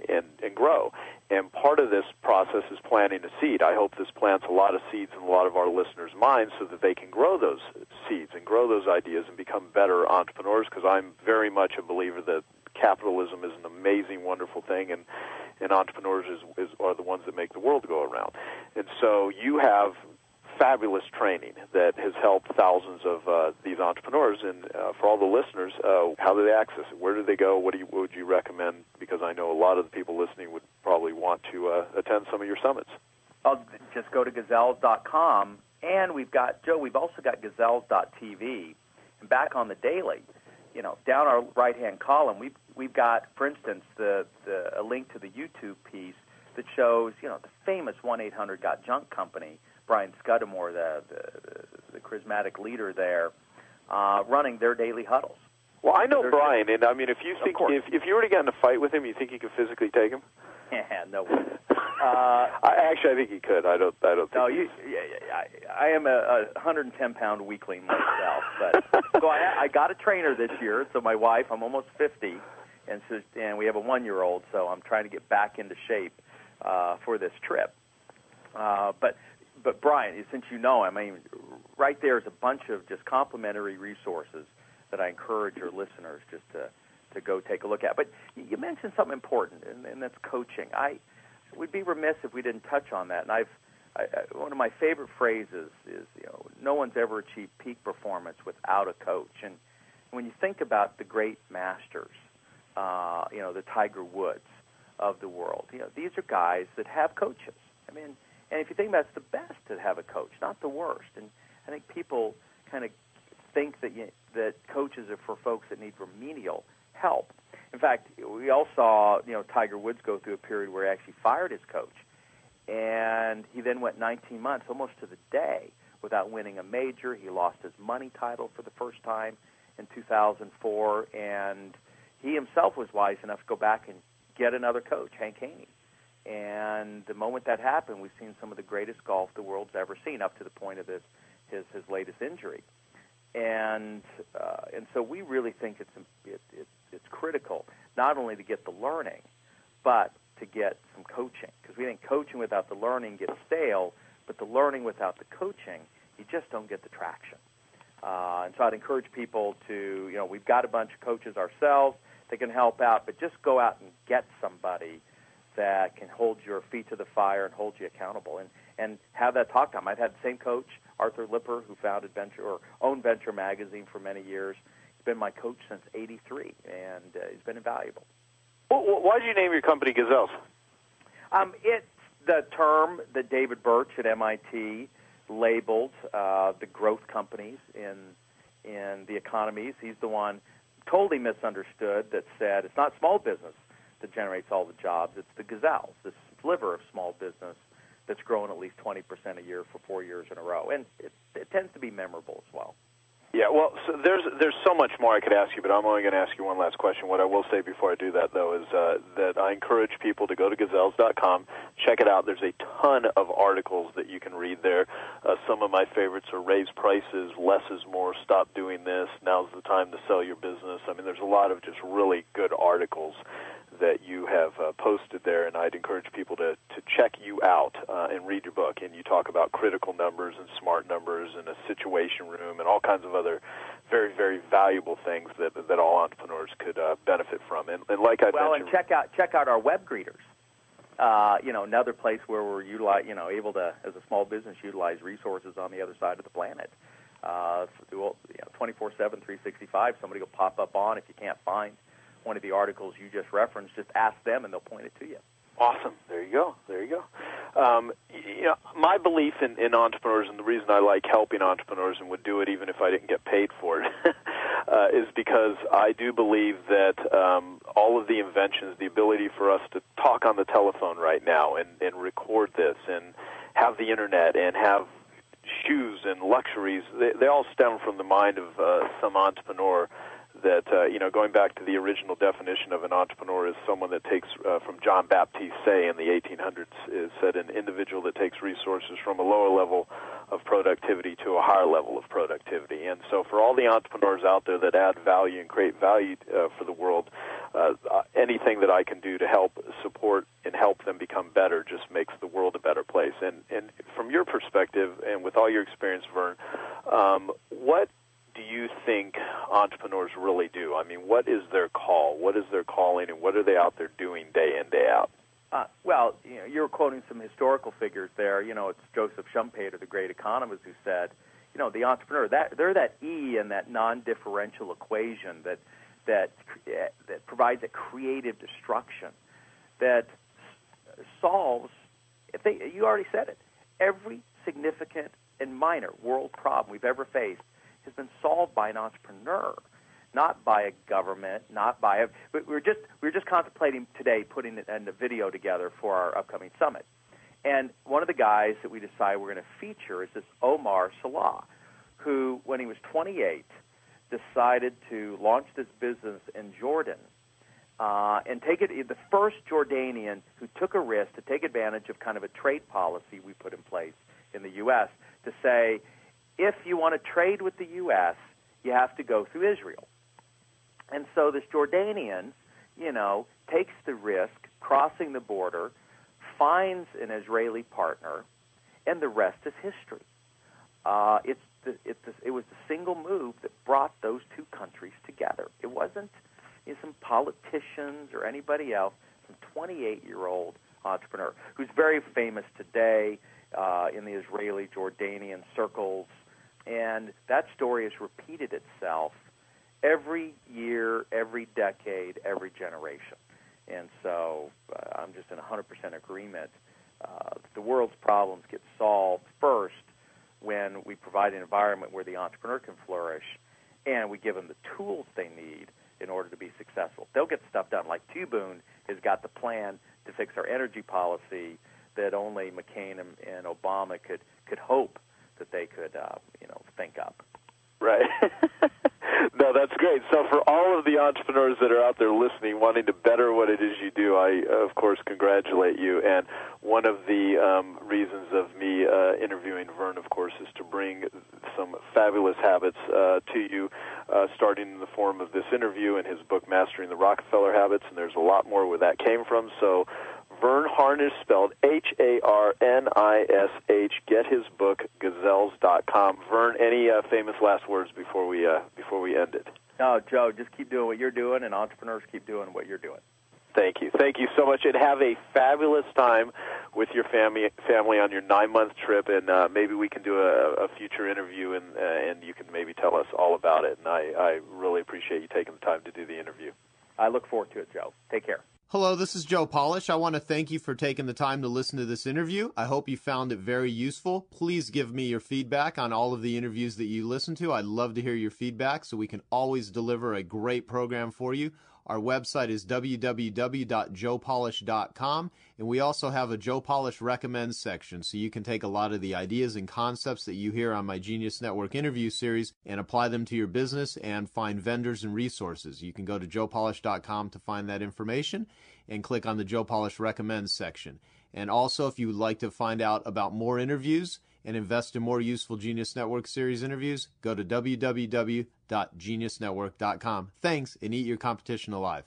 and grow. And part of this process is planting a seed. I hope this plants a lot of seeds in a lot of our listeners' minds so that they can grow those seeds and grow those ideas and become better entrepreneurs, because I'm very much a believer that capitalism is an amazing, wonderful thing, and entrepreneurs are the ones that make the world go around. And so you have fabulous training that has helped thousands of these entrepreneurs. And for all the listeners, how do they access it? Where do they go? What would you recommend? Because I know a lot of the people listening would probably want to attend some of your summits. I'll just go to gazelles.com, and we've also got gazelles.tv. And back on the daily, down our right-hand column, we've got, for instance, a link to the YouTube piece that shows, the famous 1-800-GOT-JUNK company, Brian Scudamore, the charismatic leader there, running their daily huddles. Well, I know Brian, and I mean, if you were to get in a fight with him, you think you could physically take him? Yeah, no way. I think he could. I don't think. No, I am a 110-pound weakling myself, but so I got a trainer this year. So my wife, I'm almost 50, and we have a 1-year-old, so I'm trying to get back into shape for this trip. But Brian, since you know him, I mean, right there is a bunch of just complimentary resources that I encourage your listeners just to go take a look at. But you mentioned something important, and that's coaching. We'd be remiss if we didn't touch on that. And one of my favorite phrases is, no one's ever achieved peak performance without a coach. And when you think about the great masters, the Tiger Woods of the world, these are guys that have coaches. I mean, and if you think about it, it's the best to have a coach, not the worst. And I think people kind of think that coaches are for folks that need remedial help. In fact, we all saw, Tiger Woods go through a period where he actually fired his coach, and he then went 19 months, almost to the day, without winning a major. He lost his money title for the first time in 2004, and he himself was wise enough to go back and get another coach, Hank Haney. And the moment that happened, we've seen some of the greatest golf the world's ever seen, up to the point of his latest injury. And so we really think it's critical not only to get the learning, but to get some coaching, because we think coaching without the learning gets stale, but the learning without the coaching, you just don't get the traction. And so I'd encourage people to, we've got a bunch of coaches ourselves that can help out, but just go out and get somebody that can hold your feet to the fire and hold you accountable, and have that talk time. I've had the same coach, Arthur Lipper, who owned Venture Magazine for many years. He's been my coach since '83, and he's been invaluable. Well, why did you name your company Gazelles? It's the term that David Birch at MIT labeled the growth companies in the economies. He's the one totally misunderstood that said it's not small business that generates all the jobs. It's the Gazelles, this sliver of small business that's grown at least 20% a year for 4 years in a row. And it tends to be memorable as well. Yeah, well, so there's so much more I could ask you, but I'm only going to ask you one last question. What I will say before I do that, though, is that I encourage people to go to gazelles.com, check it out. There's a ton of articles that you can read there. Some of my favorites are Raise Prices, Less is More, Stop Doing This, Now's the Time to Sell Your Business. I mean, there's a lot of just really good articles that you have posted there, and I'd encourage people to check you out and read your book. And you talk about critical numbers and smart numbers and a situation room and all kinds of other very, very valuable things that all entrepreneurs could benefit from. And like I mentioned, and check out our web greeters. Another place where we're able to, as a small business, utilize resources on the other side of the planet. 24/7, 365. Somebody will pop up on. If you can't find one of the articles you just referenced, just ask them and they'll point it to you. Awesome. There you go. My belief in entrepreneurs, and the reason I like helping entrepreneurs and would do it even if I didn't get paid for it, is because I do believe that all of the inventions, the ability for us to talk on the telephone right now and record this and have the internet and have shoes and luxuries, they all stem from the mind of some entrepreneur that, going back to the original definition of an entrepreneur is someone that takes, from John Baptiste Say in the 1800s, is said an individual that takes resources from a lower level of productivity to a higher level of productivity. And so for all the entrepreneurs out there that add value and create value for the world, anything that I can do to help support and help them become better just makes the world a better place. And from your perspective and with all your experience, Verne, what do you think entrepreneurs really do? I mean, what is their call? What is their calling, and what are they out there doing day in, day out? You're quoting some historical figures there. It's Joseph Schumpeter, the great economist, who said, the entrepreneur, they're that E in that non-differential equation that provides a creative destruction that solves, you already said it, every significant and minor world problem we've ever faced has been solved by an entrepreneur, not by a government, but we're just contemplating today putting a video together for our upcoming summit. And one of the guys that we decided we're going to feature is this Omar Salah, who, when he was 28, decided to launch this business in Jordan and the first Jordanian who took a risk to take advantage of kind of a trade policy we put in place in the U.S. to say, if you want to trade with the U.S., you have to go through Israel. And so this Jordanian, takes the risk, crossing the border, finds an Israeli partner, and the rest is history. It was the single move that brought those two countries together. It wasn't some politicians or anybody else, some 28-year-old entrepreneur who's very famous today in the Israeli-Jordanian circles. And that story has repeated itself every year, every decade, every generation. And so I'm just in 100% agreement. The world's problems get solved first when we provide an environment where the entrepreneur can flourish and we give them the tools they need in order to be successful. They'll get stuff done. Like T-Boone has got the plan to fix our energy policy that only McCain and Obama could hope that they could, think up. Right. No, that's great. So for all of the entrepreneurs that are out there listening, wanting to better what it is you do, I, of course, congratulate you. And one of the reasons of me interviewing Verne, of course, is to bring some fabulous habits to you, starting in the form of this interview and his book, Mastering the Rockefeller Habits, and there's a lot more where that came from. So Verne Harnish, spelled Harnish. Get his book, gazelles.com. Verne, any famous last words before we end it? No, Joe, just keep doing what you're doing, and entrepreneurs keep doing what you're doing. Thank you. Thank you so much, and have a fabulous time with your family on your 9-month trip, and maybe we can do a future interview, and you can maybe tell us all about it. And I really appreciate you taking the time to do the interview. I look forward to it, Joe. Take care. Hello, this is Joe Polish. I want to thank you for taking the time to listen to this interview. I hope you found it very useful. Please give me your feedback on all of the interviews that you listen to. I'd love to hear your feedback so we can always deliver a great program for you. Our website is www.joepolish.com, and we also have a Joe Polish Recommends section, so you can take a lot of the ideas and concepts that you hear on my Genius Network interview series and apply them to your business and find vendors and resources. You can go to joepolish.com to find that information and click on the Joe Polish Recommends section. And also, if you would like to find out about more interviews and invest in more useful Genius Network series interviews, go to www.geniusnetwork.com. Thanks, and eat your competition alive.